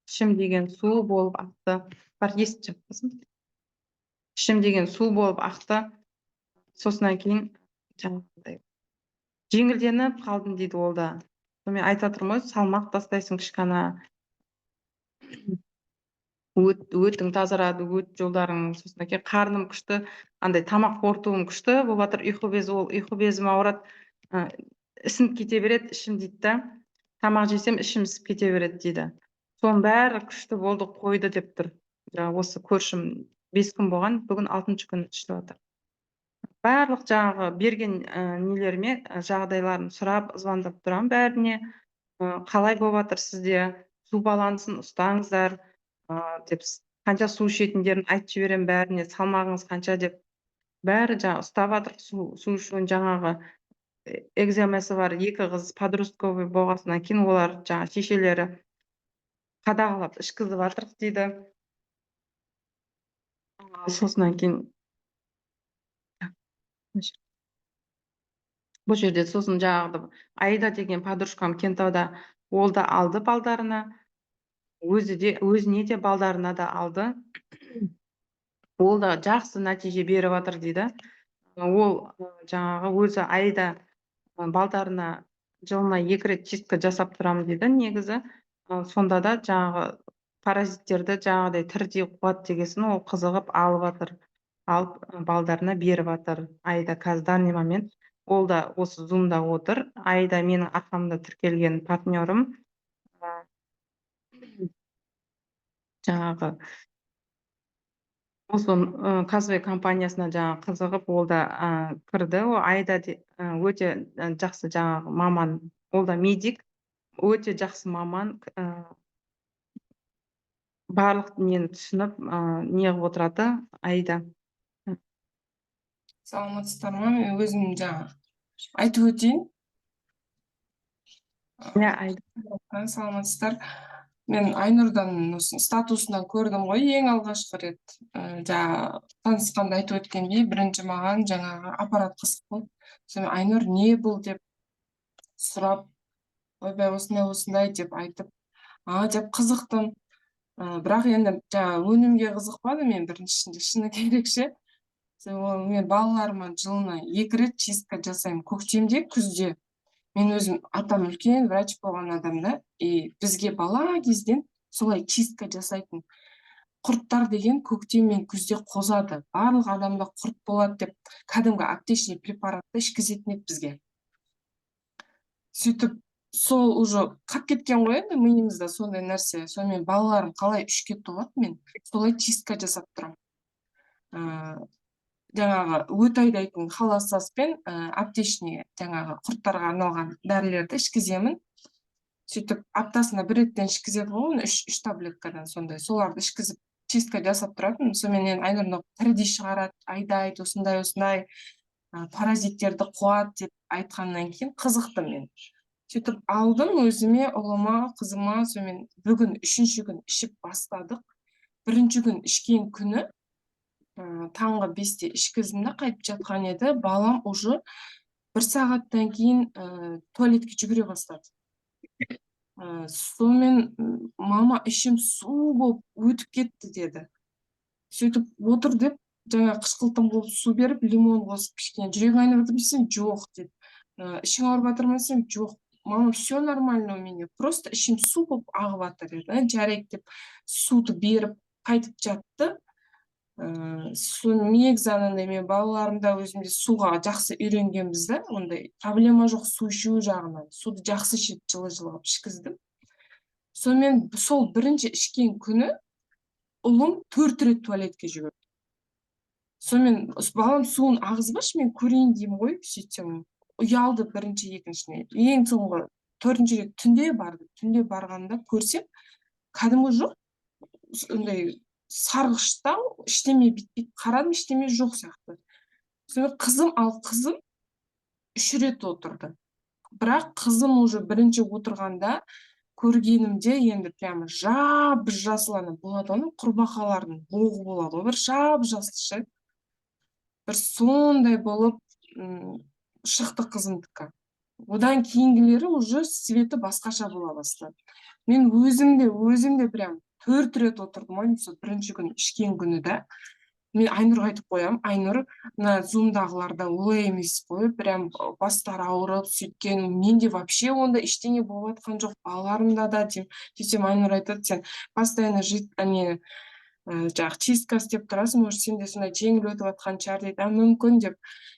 ішім деген су болып ақты. Бар, есіп жақпасын. Ішім деген су болып ақты. Сосынан кейін жаңағыдай жеңілденіп қалдым дейді ол да. Мен айтып жатырмын ғой, салмақ тастайсың кішкене. өтің тазарады, өт жолдарың, сосын кейін қарным күшті, андай тамақ қорытуым күшті болыватыр, ұйқы безі, ол ұйқы безім ауырады, ісініп кете береді, ішім дейді да, тамақ жесем ішім ісіп кете береді дейді. Соның бәрі күшті болды, қойды деп тұр. Жаңағы осы көршім 5 күн болған, бүгін 6-шы күн ішіп жатыр. Барлық жаңағы берген нелеріме жағдайларын сұрап, звондап тұрам бәріне. Қалай болыватыр сізде, су балансын ұстаңыздар, деп қанша су ішетіндерін айтып жіберем бәріне, салмағыңыз қанша деп. Бәрі жаңа ұстап жатыр су ішуін. Жаңағы экземасы бар 2 қыз подростковый болғасынан кейін олар жаңа шешелері қадағалап ішкізіп жатыр дейді. Сосын кейін бұл жерде сосын жаңағы Аида деген подружкам Кентауда, ол да алды балдарына, өзіне де балдарына да алды. Ол да жақсы нәтиже беріп жатыр дейді. Ол жаңағы өзі Аида балдарына жылына 2 рет чистка жасап тұрамын дейді негізі. Сонда да жаңағы паразиттерді жаңағыдай тірідей қуады дегесін ол қызығып алып жатыр. Алып балдарына беріп жатыр. Аида қазір данный момент ол да осы зумда отыр. Аида менің арқамда тіркелген партнерым. Жаңағы осы Казвей компаниясына жаңағы қызығып, ол да кірді. Ол Аида өте жақсы жаңағы маман, ол да медик, өте жақсы маман, барлық нені түсініп, неғып отырады Аида. Саламатсыздар ма? Мен өзім жаңа айтып өтейін. Аида. Саламатсыздар. Мен Айнұрдан статусынан көрдім ғой, ең алғашқы рет. Жаңа танысқанда айтып өткендей, бірінші маған жаңағы аппарат қызық болды. Сосын Айнұр не бұл деп сұрап, ойбай осындай деп айтып, деп қызықтым. Бірақ енді жаңа өнімге қызықпадым мен біріншісінде, шыны керекше. Мен балаларыма жылына 2 рет чистка жасаймын, көктемде, күзде. Мен өзім атам үлкен врач болған адам да, бізге бала кезден солай чистка жасайтын. Құрттар деген көктем мен күзде қозады. Барлық адамда құрт болады деп, кәдімгі аптечный препаратты ішкізетін еді бізге. Сөйтіп, сол уже қап кеткен ғой енді миымызда сондай нәрсе. Сонымен балаларым қалай үшке толады, мен солай чистка жасап тұрам. Жаңағы өт айдайтын холосаспен аптечный жаңағы құрттарға арналған дәрілерді ішкіземін. Сөйтіп аптасына 1 реттен ішкізеді ғой, 3 таблеткадан сондай. Соларды ішкізіп чистка жасап тұратын. Сонымен Айнұрны тірідей шығарады, айдайды, осындай паразиттерді қуады деп айтқаннан кейін қызықтым мен. Сөйтіп алдым өзіме, ұлыма, қызыма, сонымен бүгін 3-ші күн ішіп бастадық. 1-ші күн ішкен күні таңғы 5-те ішкіздім да, қайтып жатқан еді, балам уже 1 сағаттан кейін туалетке жүгіре бастады. Сонымен мама ішім су болып өтіп кетті деді. Сөйтіп отыр деп, жаңа қышқылтым болып су беріп, лимон қосып кішкене жүрегің айнып жатыр десем, жоқ деді. Ішің ауырып жатыр ма десем, жоқ. Мама, все нормально у меня, просто ішім су болып ағып жатыр деді. Жарайды деп суды беріп қайтып жатты. Негізі анандай мен балаларымда өзімде суға жақсы үйренгенбіз да, ондай проблема жоқ су ішу жағынан. Суды жақсы ішіп, жылы-жылығып ішкіздім. Сонымен сол бірінші ішкен күні ұлым 4 рет туалетке жүгірді. Сонымен балам суын ағызбашы, мен көрейін деймін ғой, сөйтсем ұялды бірінші, екіншіне. Ең соңғы 4-ші рет түнде барды. Түнде барғанда көрсем, кәдімгі жоқ, ондай сарғыштау, іштеме бітпейді, қарадым, іштеме жоқ сияқты. Сонымен қызым 3 рет отырды. Бірақ қызым уже бірінші отырғанда көргенімде енді прямо жап-жасыл болады, оның құрбақалардың оғы болады, бір жап-жасыл, бір сондай болып шықты қызымдікі. Одан кейінгілері уже светі басқаша бола бастады. Мен өзімде прям 4 рет отырдым, бірінші күн ішкен күні да. мен Айнұрға айтып қоямын, Айнұр, мына зумдағыларда олай емес қой, прям бастары ауырып сөйткен, менде вообще онда ештеңе болып жатқан жоқ, балаларымда да деймін. Сөйтсем Айнұр айтады, сен постоянно жаңағы чистка істеп тұрасың, может сенде сондай жеңіл өтіп жатқан шығар дейді. Мүмкін деп.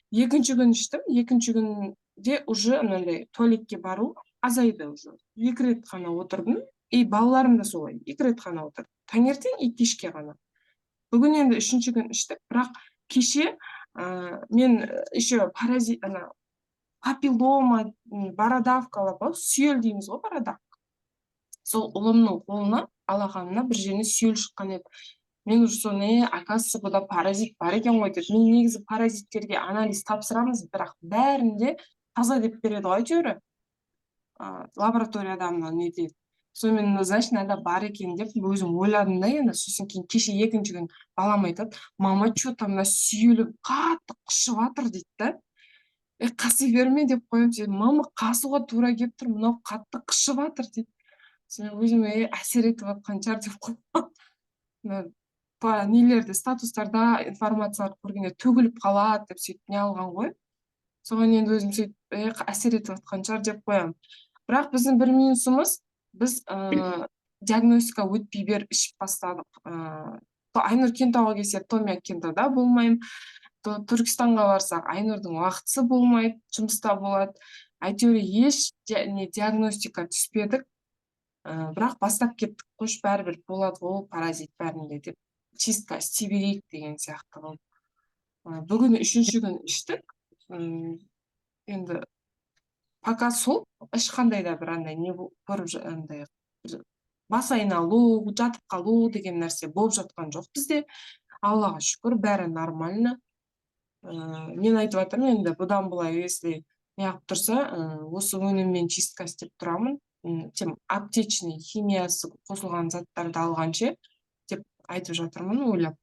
Екінші күн іштім, екінші күнде уже мынандай туалетке бару азайды уже. 2 рет қана отырдым, и балаларым да солай, 2 рет қана отырды. Таңертең и кешке ғана. Бүгін енді 3-ші күн іштік, бірақ кеше мен еще папиллома, бородавкалар, сүйел дейміз ғой, бородавка. Сол ұлымның қолына, алақанына бір жеріне сүйел шыққан еді. Мен уже соны, оказывается, бұда паразит бар екен ғой деп. Мен негізі паразиттерге анализ тапсырамыз, бірақ бәрінде таза деп береді ғой әйтеуір. Лабораторияда мына не дейді. Сонымен, значит, надо бар екен деп өзім ойладым да енді. Сосын кейін кеше екінші күн балам айтады, мама, что-то мына сүйелі қатты қышып жатыр дейді да. Қаси берме деп қоямын, мама, қасуға тура келіп тұр, мынау қатты қышып жатыр дейді. Сонымен өзіме әсер етіп жатқан шығар деп қоямын. Нелерде, статустарда информациялар көргенде төгіліп қалады деп сөйтіп не алған ғой. Соған енді өзім сөйтіп әсер етіп жатқан шығар деп қоямын. Бірақ біздің бір минусымыз, біз диагностика өтпей беріп ішіп бастадық. Айнұр Кентауға келсе, то мен Кентауда болмаймын. Түркістанға барсақ, Айнұрдың уақытысы болмайды, жұмыста болады. Әйтеуір еш диагностика түспедік. Бірақ бастап кеттік, қош бәрібір болады ғой, паразит бәрінде деп. Чистка істей берейік деген сияқты қылып. Бүгін 3-ші күн іштік. Енді пока сол ешқандай да бір андай не көріп андай бас айналу, жатып қалу деген нәрсе болып жатқан жоқ бізде. Аллаға шүкір, бәрі нормально. Мен айтып жатырмын енді, бұдан былай, если неғып тұрса, осы өніммен чистка істеп тұрамын. Тем аптечный химиясы қосылған заттарды алғанше деп айтып жатырмын, ойлап.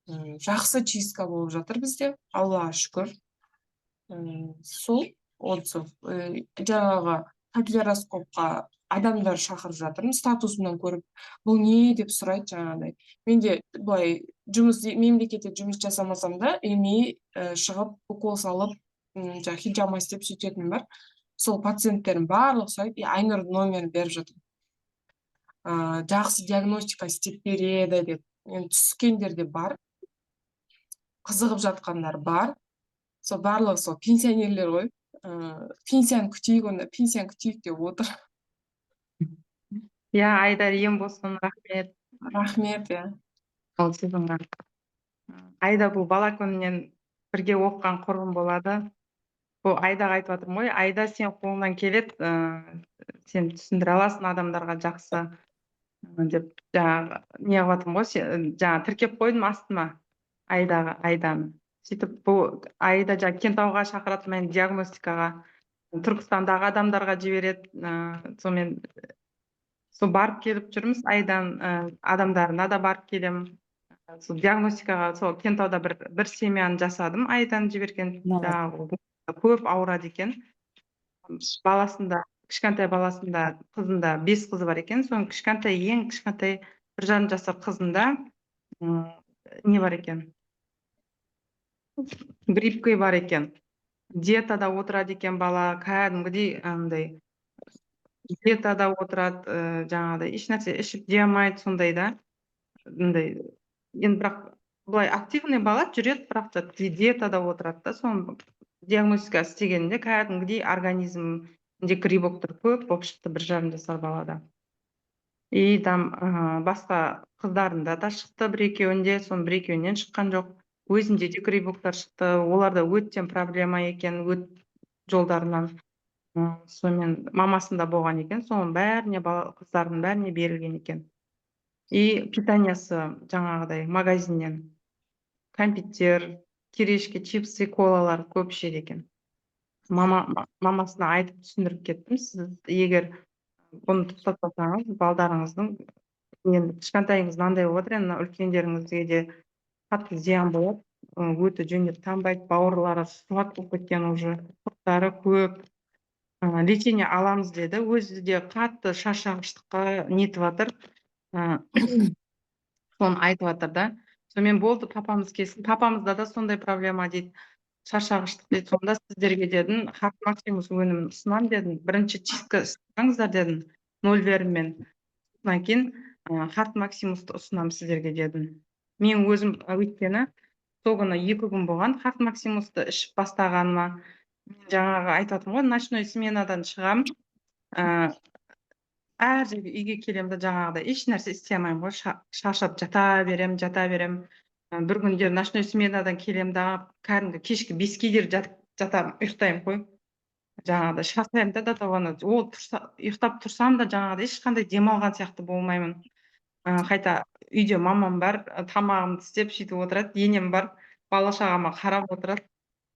Жақсы чистка болып жатыр бізде, Аллаға шүкір. Сол отзыв. Жаңағы капилляроскопқа адамдар шақырып жатырмын, статусымнан көріп, бұл не деп сұрайды жаңағыдай. Менде былай мемлекетте жұмыс жасамасам да, үйіме шығып, укол салып, хиджама істеп сөйтетін бар. Сол пациенттерім барлық сұрайды, Айнұрдың номерін беріп жатыр. Жақсы диагностика істеп береді деп. Түскендер де бар, қызығып жатқандар бар. Сол барлығы сол пенсионерлер ғой. Пенсияны күтейік, онда пенсияны күтейік деп отыр. Айдар, ем болсын, рахмет. Рахмет, Ол сіздің. Айда бұл бала күнінен бірге оқыған құрбым болады. Бұл Айдаға айтып жатырмын ғой, Айда сен қолыңнан келеді, сен түсіндіре аласың адамдарға жақсы деп жаңағы не қылып жатырмын ғой, жаңағы тіркеп қойдым астыма Айданы. Сөйтіп бұл Айда жаңағы Кентауға шақырады мені диагностикаға, Түркістандағы адамдарға жібереді. Сонымен сол барып келіп жүрміз, Айдан адамдарына да барып келем. Сол диагностикаға сол Кентауда бір семьяны жасадым, Айдан жіберген. Көп ауырады екен. Баласында, кішкентай баласында, қызында 5 қызы бар екен. Соның ең кішкентай 1,5 жасар қызында не бар екен? Гриппке бар екен. Диетада отырады екен бала, кәдімгідей андай диетада отырады, жаңағыдай еш нәрсе ішіп жей алмайды, сондай да. Енді бірақ былай активный бала жүреді, бірақ диетада отырады да. Соны диагностика істегенде кәдімгідей организмде грибоктар көп болып шықты 1,5 жасар балада. И там басқа қыздарында да шықты бір-екеуінде, соның бір-екеуінен шыққан жоқ. Өзінде де грибоктар шықты, оларда өттен проблема екен, өт жолдарынан. Сонымен мамасында болған екен, соның бәріне, қыздардың бәріне берілген екен. И питаниясы жаңағыдай магазиннен кәмпиттер, керешке, чипсы, колалар көп ішеді екен. Мамасына айтып түсіндіріп кеттім, сіз егер бұны тоқтатпасаңыз, балдарыңыздың кішкентайыңыз мынандай болып отыр, үлкендеріңізге де қатты зиян болады, өті жөндеп танбайды, бауырлары суат болып кеткен уже, құрттары көп. Лечение аламыз деді, өзі де қатты шаршағыштыққа нетіп жатыр. Соны айтып жатыр да. Сонымен болды, папамыз келсін. Папамызда да сондай проблема дейді. Шаршағыштық дейді. Сонда сіздерге дедім, Харт Максимус өнімін ұсынамын дедім. Бірінші чистка ұсынсаңыздар дедім, 0 веріммен. Содан кейін Харт Максимусты ұсынамын сіздерге дедім. Мен өзім өйткені сол күні 2 күн болған Харт Максимусты ішіп бастағаныма. Мен жаңағы айтып ғой, ночной сменадан шығам. Әр жерге үйге келем де жаңағыдай еш нәрсе істей алмаймын ғой, шаршап жата берем. Бір күндер ночной сменадан келем да кәдімгі кешкі 5-ке дейін жатамын, ұйықтаймын ғой. Жаңағыдай шаршаймын да до того, ұйықтап тұрсам да жаңағыдай ешқандай демалған сияқты болмаймын. Қайта үйде мамам бар, тамағымды істеп сөйтіп отырады, енем бар, бала шағама қарап отырады,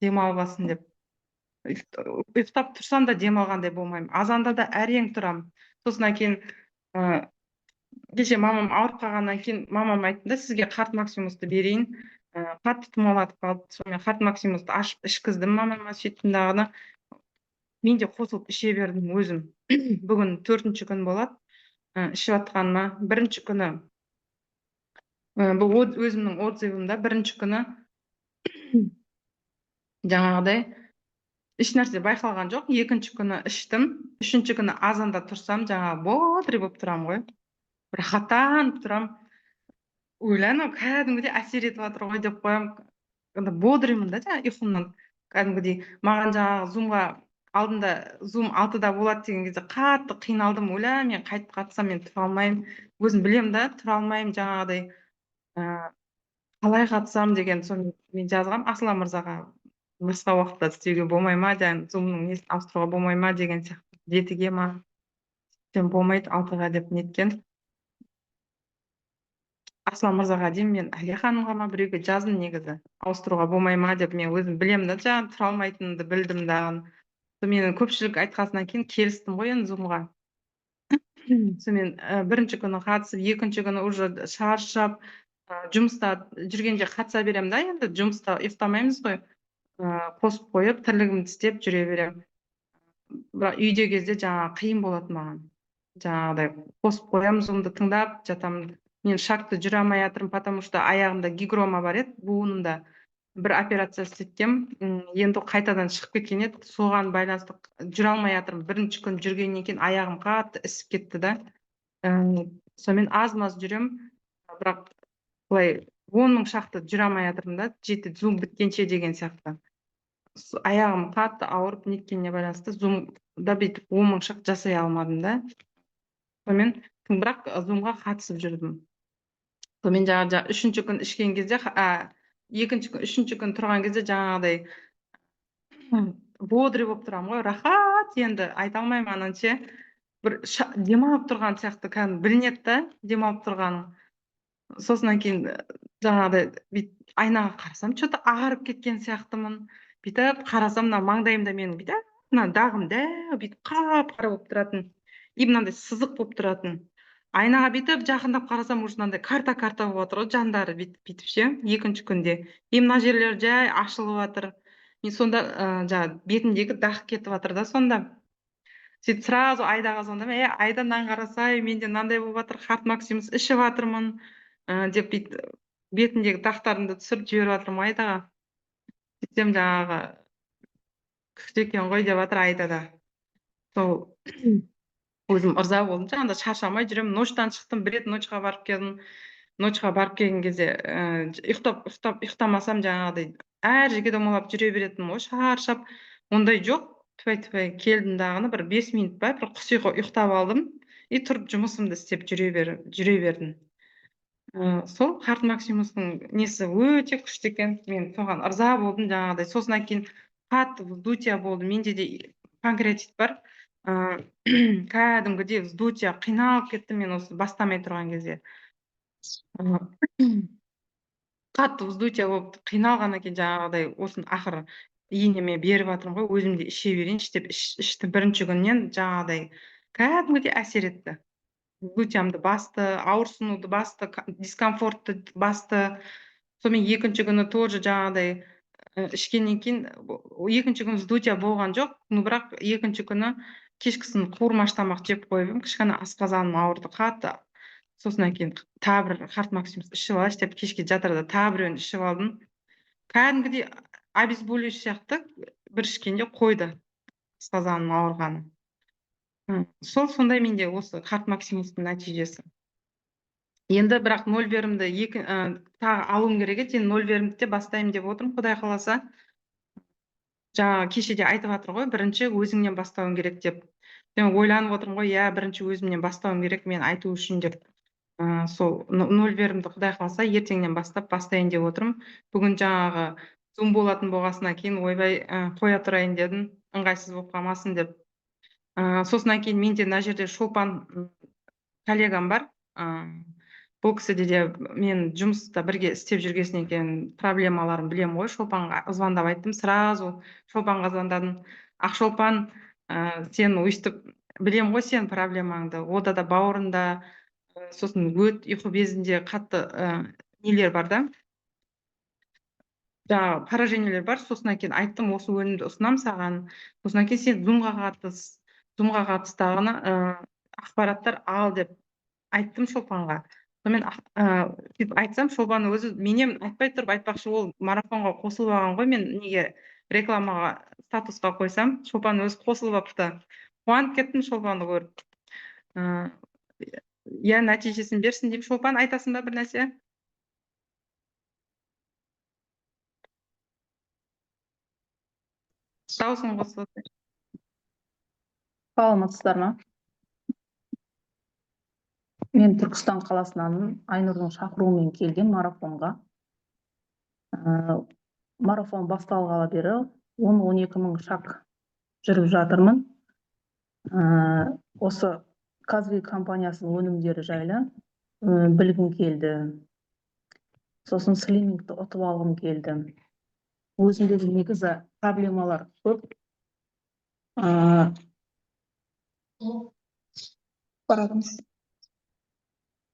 демалып алсын деп. Ұйықтап тұрсам да демалғандай болмаймын. Азанда да әрең тұрамын. Сосын кейін кеше мамам ауырып қалғаннан кейін мамам айтты да, сізге Харт Максимусты берейін. Қатты тұмалатып қалды. Сонымен Харт Максимусты ашып ішкіздім мамама, сөйттім дағыны. Мен де қосылып іше бердім өзім. Бүгін 4-ші күн болады ішіп жатқаныма. Бірінші күні бұл өзімнің отзывымда, бірінші күні жаңағыдай еш нәрсе байқалған жоқ. Екінші күні іштім. Үшінші күні азанда тұрсам, жаңағы бодрый болып тұрамын ғой. Рахаттанып тұрамын. Ойланам, кәдімгідей әсер етіп жатыр ғой деп қоямын. Бодрыймын да жаңағы ұйқымнан. Кәдімгідей маған жаңағы зумға алдында зум 6-да болады деген кезде қатты қиналдым. Ойла, мен қайтып қатысам, мен тұра алмаймын. Өзім білем да, тұра алмаймын жаңағыдай. Қалай қатысам деген, соны мен жазғам Аслан мырзаға. Басқа уақытта істеуге болмай ма, зумның несін ауыстыруға болмай ма деген сияқты. 7-ге ма, болмайды 6-ға деп неткен. Аслан мырзаға деймін, мен Әлия ханымға ма біреуге жаздым негізі. Ауыстыруға болмай ма деп, мен өзім білем да, тұра алмайтынымды білдім дағын. Сонымен көпшілік айтқасынан кейін келістім ғой енді зумға. Сонымен бірінші күні қатысып, екінші күні уже шаршап, жұмыста жүргенде қатыса берем да, енді жұмыста ұйықтамаймыз ғой. Қосып қойып, тірлігімді істеп жүре берем. Бірақ үйде кезде жаңағы қиын болады маған. Жаңағыдай қосып қоям, зумды тыңдап жатамын. Мен шартты жүре алмай жатырмын, потому что аяғымда гигрома бар еді, буынымда бір операция істеткем. Енді қайтадан шығып кеткен еді, соған байланысты жүре алмай жатырмын. Бірінші күн жүргеннен кейін аяғым қатты ісіп кетті да. Сонымен аз-маз жүрем, бірақ былай 10 мың шақты жүре алмай жатырмын да, жеті зум біткенше деген сияқты. Аяғым қатты ауырып неткеніне байланысты зумда бүйтіп 10 мың шақ жасай алмадым да. Сонымен бірақ зумға қатысып жүрдім. Сонымен жаңағы 3-ші күн ішкен кезде, 3-ші күн тұрған кезде жаңағыдай бодрый болып тұрамын ғой, рахат, енді айта алмаймын ананше. Бір демалып тұрған сияқты кәдімгі білінеді да, демалып тұрғаным. Сосын кейін жаңағыдай айнаға қарасам, что-то ағарып кеткен сияқтымын. Бүйтіп қарасам, мына маңдайымда менің бүйтіп, мына дағым дәу бүйтіп қап-қара болып тұратын. И мынандай сызық болып тұратын. Айнаға бүйтіп жақындап қарасам, уже мынандай карта болып отыр ғой, жандары бүйтіп ше, екінші күнде. И мына жерлер жай ашылып жатыр. Мен сонда жаңағы бетіндегі дақ кетіп жатыр да сонда. Сөйтіп сразу Айдаға звондадым, Айдан қарасай, менде мынандай болып жатыр, Харт Максимус ішіп жатырмын деп бетіндегі дақтарымды түсіріп жіберіп жатырмын Айдаға. Сөйтсем жаңағы күшті екен ғой деп жатыр Айда да. Сол өзім ырза болдым. Жаңағыда шаршамай жүремін. Ночтан шықтым, бір рет ночқа барып келдім. Ночқа барып келген кезде ұйықтамасам жаңағыдай әр жерге домалап жүре беретінмін ғой, шаршап. Ондай жоқ. Тфай келдім дағыны, бір 5 минут ба, бір құс ұйықтап алдым. И тұрып жұмысымды істеп жүре бердім. Сол Харт Максимустың несі өте күшті екен. Мен соған ырза болдым жаңағыдай. Сосын кейін қатты вздутие болды. Менде де панкреатит бар. Кәдімгідей вздутие, қиналып кеттім мен осы бастамай тұрған кезде. Қатты вздутие болып қиналғаннан кейін жаңағыдай осын ақыры енеме беріп жатырмын ғой, өзімде іше берейінші деп іштім. Бірінші күннен жаңағыдай кәдімгідей әсер етті. Вздутиямды басты, ауырсынуды басты, дискомфортты басты. Сонымен екінші күні тоже жаңағыдай ішкеннен кейін, екінші күн вздутие болған жоқ, бірақ екінші күні кешкісін қуырмаш тамақ жеп қойып едім, кішкене асқазаным ауырды қатты. Сосын кейін тағы бір Харт Максимус ішіп алайыншы деп кешке жатарда тағы біреуін ішіп алдым. Кәдімгідей обезболивающий сияқты бір ішкенде қойды сазаным ауырғаны. Сондай менде осы Харт Максимустың нәтижесі. Енді бірақ 0 верімді тағы алуым керек еді. Енді 0 верімді де бастаймын деп отырмын, Құдай қаласа. Жаңа кешеде айтып жатыр ғой, бірінші өзіңнен бастауың керек деп. Мен ойланып отырмын ғой, иә, бірінші өзімнен бастауым керек мен айту үшін деп. Сол 0 верімді Құдай қаласа ертеңнен бастап бастайын деп отырмын. Бүгін жаңағы Zoom болатын болғасынан кейін ойбай қоя тұрайын дедім, ыңғайсыз болып қалмасын деп. Сосын кейін менде мына жерде Шолпан коллегам бар. Бұл кісіде де мен жұмыста бірге істеп жүргесінен кейін проблемаларын білем ғой. Шолпанға звондап айттым, сразу Шолпанға звондадым. Ақшолпан, сен өйстіп білем ғой сен проблемаңды. Ода да бауырында, сосын ұйқы безінде қатты нелер бар да. Жаңағы поражениелер бар. Сосын кейін айттым, осы өнімді ұсынам саған. Сосын кейін сен Zoom-ға қатыстағыны ақпараттар ал деп айттым Шолпанға. Сонымен айтсам, Шолпан өзі менен айтпай тұрып айтпақшы, ол марафонға қосылып алған ғой, мен неге рекламаға статусқа қойсам, Шолпан өзі қосылып апты. Қуанып кеттім Шолпанды көріп. Я нәтижесін берсін деп. Шолпан, айтасың ба бір нәрсе? Дауысың қосылды. Саламатсыздар ма? Мен Түркістан қаласынан Айнұрдың шақыруымен келген марафонға. Марафон басталғалы бері 10-12 мың шақ жүріп жатырмын. Осы Казви компаниясының өнімдері жайлы білгім келді. Сосын слимингті ұтып алғым келді. Өзімдегі негізі проблемалар көп.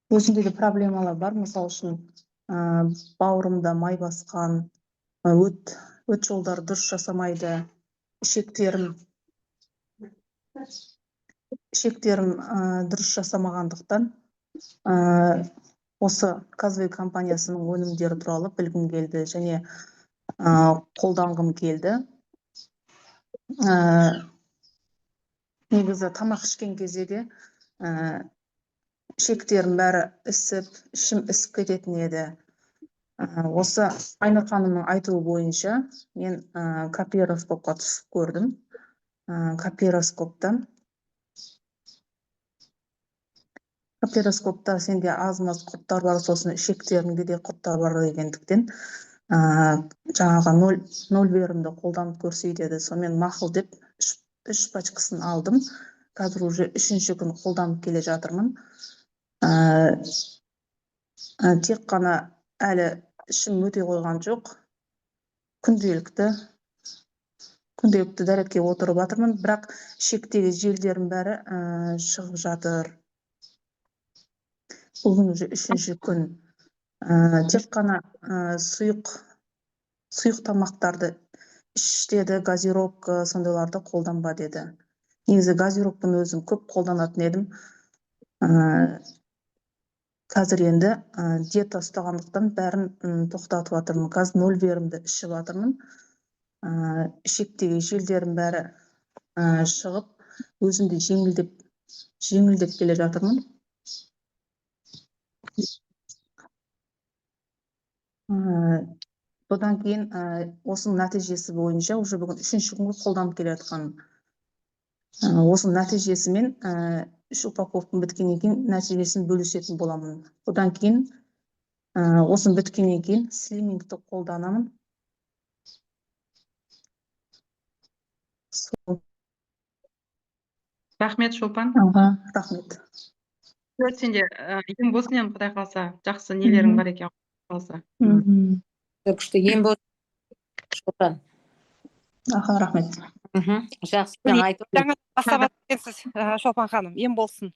Өзімдегі проблемалар бар. Мысалы үшін бауырымда май басқан, өт жолдары дұрыс жасамайды, ішектерім дұрыс жасамағандықтан осы Казви компаниясының өнімдері туралы білгім келді және қолданғым келді. Негізі тамақ ішкен кезде де ішектерім бәрі ішім ісіп кететін еді. Осы Айнұр ханымның айтуы бойынша мен капироскопқа түсіп көрдім. Капироскопта сенде аз-маз құрттар бар, сосын ішектерінде де құрттар бар дегендіктен жаңағы 0 верімді қолданып көрсей деді. Сонымен мақұл деп 3 пачкасын алдым. Қазір уже 3-ші күн қолданып келе жатырмын. Тек қана әлі ішім өте қойған жоқ. Күнделікті дәретке отырып жатырмын, бірақ ішектегі желдерім бәрі шығып жатыр. Бүгін уже 3-ші күн. Тек қана сұйық тамақтарды іш деді, газировка сондайларды қолданба деді. Негізі газировканы өзім көп қолданатын едім. Қазір енді диета ұстағандықтан бәрін тоқтатып жатырмын. Қазір 0 верімді ішіп жатырмын. Ішектегі желдерім бәрі шығып, өзімді жеңілдеп келе жатырмын. Бұдан кейін осының нәтижесі бойынша уже бүгін 3-ші күнге қолданып келе жатқаным. Осының нәтижесімен 3 упаковканың біткеннен кейін нәтижесін бөлісетін боламын. Бұдан кейін осының біткеннен кейін слимингті қолданамын. Рахмет, Шолпан. Рахмет. Сенде ем болсын, енді Құдай қаласа, жақсы нелерің бар екен, қаласа. Күшті ем болсын, Шолпан. Рахмет. Жақсы, айтып жаңа бастап жатырсыз, Шолпан ханым, ем болсын.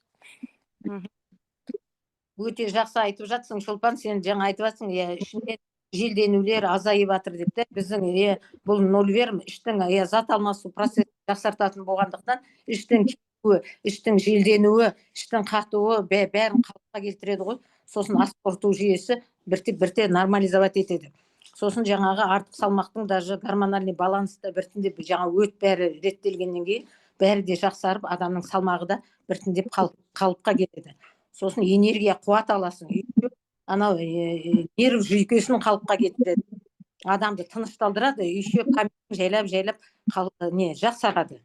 Өте жақсы айтып жатсың, Шолпан, сен жаңа айтып жатсың, ішінде желденулер азайып жатыр деп те, біздің бұл 0 верім іштің зат алмасу процесін жақсартатын болғандықтан, іштің іштің желденуі, іштің қатуы бәрін қалыпқа келтіреді ғой. Сосын ас қорыту жүйесі бірте нормализовать етеді. Сосын жаңағы артық салмақтың даже гормональный баланста біртіндеп жаңа өт бәрі реттелгеннен кейін бәрі де жақсарып, адамның салмағы да біртіндеп қалыпқа келеді. Сосын энергия, қуат аласың. Анау нерв жүйкесін қалыпқа келтіреді. Адамды тынышталдырады, еще жайлап жақсарады.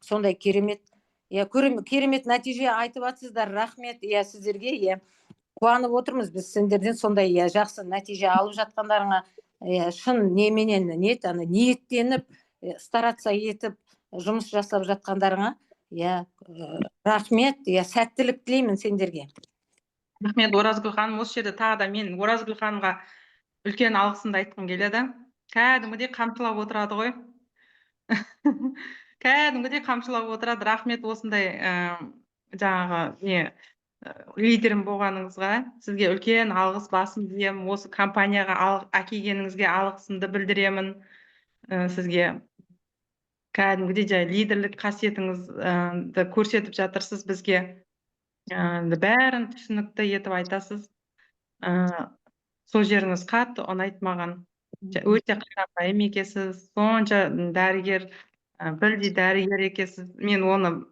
Сондай керемет, керемет нәтиже айтып жатсыздар. Рахмет, сіздерге, қуанып отырмыз біз сендерден сондай жақсы нәтиже алып жатқандарыңа, шын неменен ниеттеніп, стараться етіп жұмыс жасап жатқандарыңа, рахмет, сәттілік тілеймін сендерге. Рахмет, Оразгүл ханым. Осы жерде тағы да мен Оразгүл ханымға үлкен алғысымды айтқым келеді. Кәдімгідей қамшылап отырады ғой. Кәдімгідей қамшылап отырады. Рахмет осындай жаңағы лидерім болғаныңызға. Сізге үлкен алғыс, басым ием. Осы компанияға әкелгеніңізге алғысымды білдіремін. Сізге кәдімгідей лидерлік қасиетіңізді көрсетіп жатырсыз бізге. Бәрін түсінікті етіп айтасыз. Сол жеріңіз қатты ұнайды маған. Өте қарапайым екенсіз, сонша дәрігер, білдей дәрігер екенсіз. Мен оны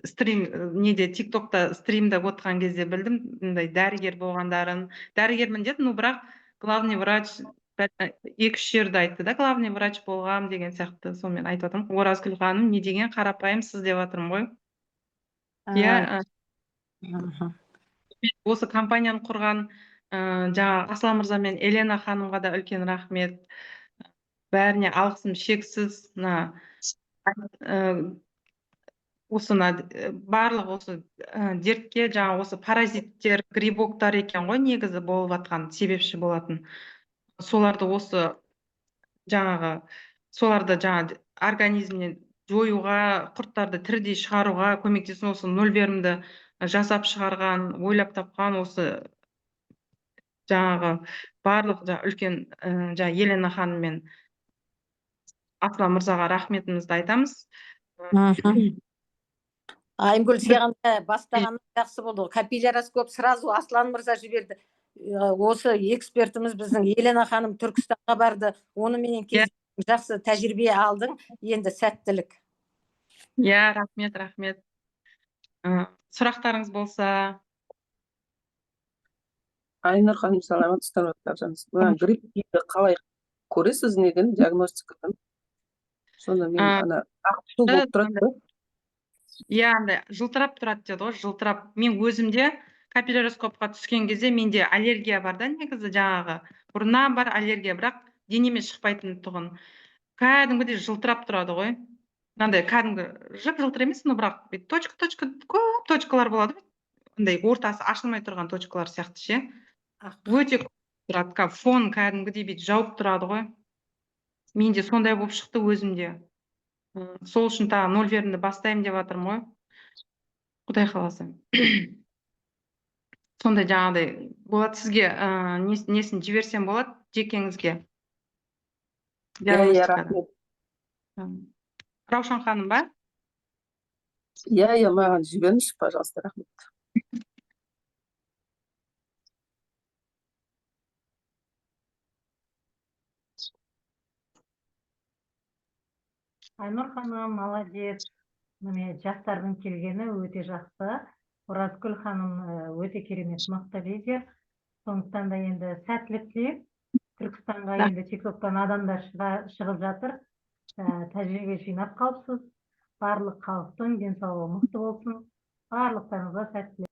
тиктокта стримда отырған кезде білдім, дәрігер болғандарын. Дәрігермін деді, бірақ главный врач 2-3 жерді айтты да, главный врач болғам деген сияқты. Сонымен айтып отырмын. Оразгүл ханым, не деген қарапайымсыз деп жатырмын ғой. Осы компанияны құрған жаңа Аслан мырза мен Елена ханымға да үлкен рахмет. Бәріне алғысым шексіз. Барлық осы дертке жаңа осы паразиттер, грибоктар екен ғой негізі болып жатқан, себепші болатын. Соларды организмнен жоюға, құрттарды тірідей шығаруға көмектесін. Осы нольверімді жасап шығарған, ойлап тапқан осы жаңағы барлық үлкен Елена ханым мен Аслан мырзаға рахметімізді айтамыз. Айымгүл, саған бастаған жақсы болды. Капилляроскоп сразу Аслан мырза жіберді. Осы экспертіміз біздің Елена ханым Түркістанға барды. Онымен жақсы тәжірибе алдың. Енді сәттілік. Рахмет. Сұрақтарыңыз болса? Айнұр ханым, саламатсыздар ма? Гриппті қалай көресіз, неден диагностикадан? Сонда мен ақсу болып тұрады ба? Жылтырап тұрады деді ғой, жылтырап. Мен өзімде капилляроскопқа түскен кезде менде аллергия бар да, негізі жаңағы бұрыннан бар аллергия, бірақ денеме шықпайтын тұғын. Кәдімгідей жылтырап тұрады ғой. Мынандай кәдімгі жып-жылтыр емес, бірақ точка көп точкалар болады. Ондай ортасы ашылмай тұрған точкалар сияқты ше. Өте көп тұрады, фон кәдімгідей жауып тұрады ғой. Менде сондай болып шықты өзімде. Сол үшін тағы нольверімді бастаймын деп жатырмын ғой. Құдай қаласа. Сондай жаңағыдай болады. Сізге несін жіберсем болады, жекеңізге. Рахмет. Раушан ханым ба? Маған жіберіңізші, пожалуйста, рахмет. Айнұр ханым, молодец. Міне жастардың келгені өте жақсы. Оразгүл ханым өте керемет мықты лидер. Сондықтан да енді сәттілік тілеймін. Түркістанға енді тиктоктан адамдар шығып жатыр. Тәжірибе жинап қалыпсыз. Барлық халықтың денсаулығы мықты болсын. Барлықтарыңызға сәттілік.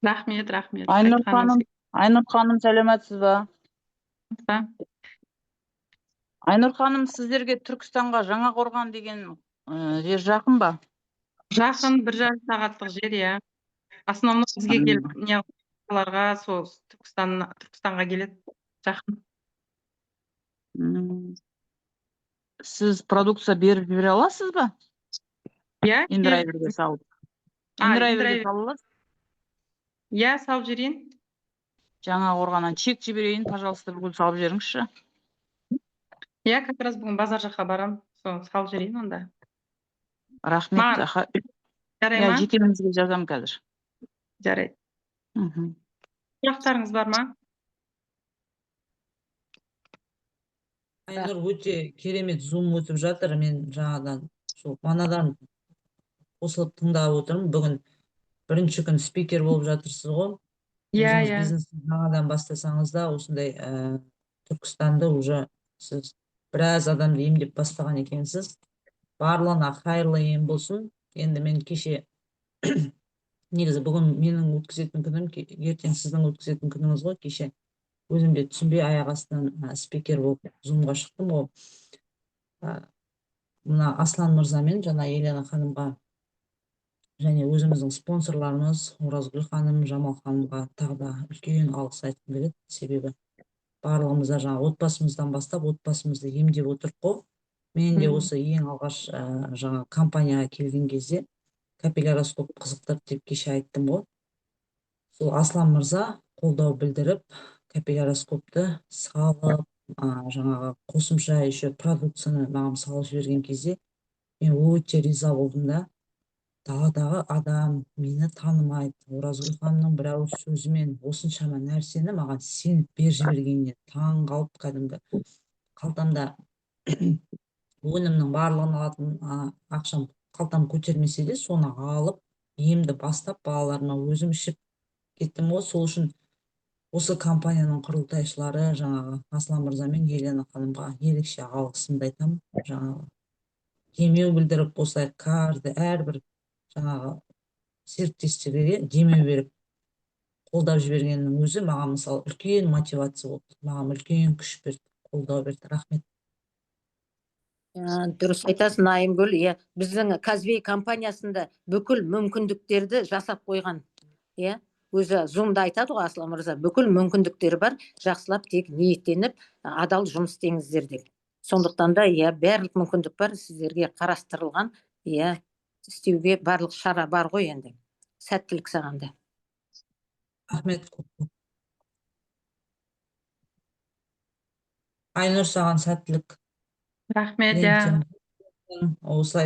Рахмет. Айнұр ханым, сәлеметсіз ба? Айнұр ханым, сіздерге Түркістанға Жаңақорған деген жер жақын ба? Жақын, 1,5 сағаттық жер, Основной бізге келіп, сол Түркістанға келеді, жақын. Сіз продукция беріп жібере аласыз ба? Индрайверге салып. Индрайверге салып аласыз? Салып жіберейін. Жаңақорғаннан чек жіберейін, пожалуйста, бүгін салып жіберіңізші. Как раз бүгін базар жаққа барам, салып жіберейін онда. Рахмет. Маған жарай Я ма? жекемізге жазам қазір. Жарайды. Мгм. Сұрақтарыңыз бар ма? Айнұр, өте керемет зум өтіп жатыр. Мен жаңадан сол манадан қосылып тыңдап отырмын. Бүгін бірінші күн спикер болып жатырсыз ғой. Иә, Өзіңіз иә. бизнесті жаңадан бастасаңыз да осындай Түркістанды уже сіз біраз адамды емдеп бастаған екенсіз. Барлығына қайырлы ем болсын. Енді мен кеше негізі бүгін менің өткізетін күнім, ертең сіздің өткізетін күніңіз ғой. Кеше өзім де түсінбей аяқ астынан спикер болып зумға шықтым ғой. Мына Аслан мырзамен жаңа Елена ханымға және өзіміздің спонсорларымыз Оразгүл ханым, Жамал ханымға тағы да үлкен алғыс айтқым келеді. Себебі барлығымызда жаңа отбасымыздан бастап отбасымызды емдеп отырып қой. Мен де осы ең алғаш жаңа компанияға келген кезде капилляроскоп қызықтырды деп кеше айттым ғой. Сол Аслан мырза қолдау білдіріп, капилляроскопты салып, жаңағы қосымша еще продукцияны маған салып жіберген кезде мен өте риза болдым да. Даладағы адам мені танымайды. Оразгүл ханымның бір ауыз сөзімен осыншама нәрсені маған сеніп беріп жібергеніне таң қалып, кәдімгі қалтамда өнімнің барлығын алатын ақшам қалтам көтермесе де соны алып емді бастап балаларыма өзім ішіп кеттім ғой. Сол үшін осы компанияның құрылтайшылары жаңағы Аслан мырза мен Елена ханымға ерекше алғысымды айтамын. Жаңағы демеу білдіріп осылай әрбір жаңағы серіктестерге демеу беріп қолдап жібергеннің өзі маған мысалы үлкен мотивация болды. Маған үлкен күш берді, қолдау берді. Рахмет. Дұрыс айтасың, Айымгүл. Иә, біздің Казбей компаниясында бүкіл мүмкіндіктерді жасап қойған. Иә, өзі зумда айтады ғой Аслан мырза, бүкіл мүмкіндіктері бар, жақсылап тек ниеттеніп, адал жұмыс істеңіздер деп. Сондықтан да иә, барлық мүмкіндік бар, сіздерге қарастырылған. Иә, істеуге барлық шара бар ғой енді. Сәттілік саған да. Рахмет. Айнұр, саған сәттілік. Рахмет, иә. Осылай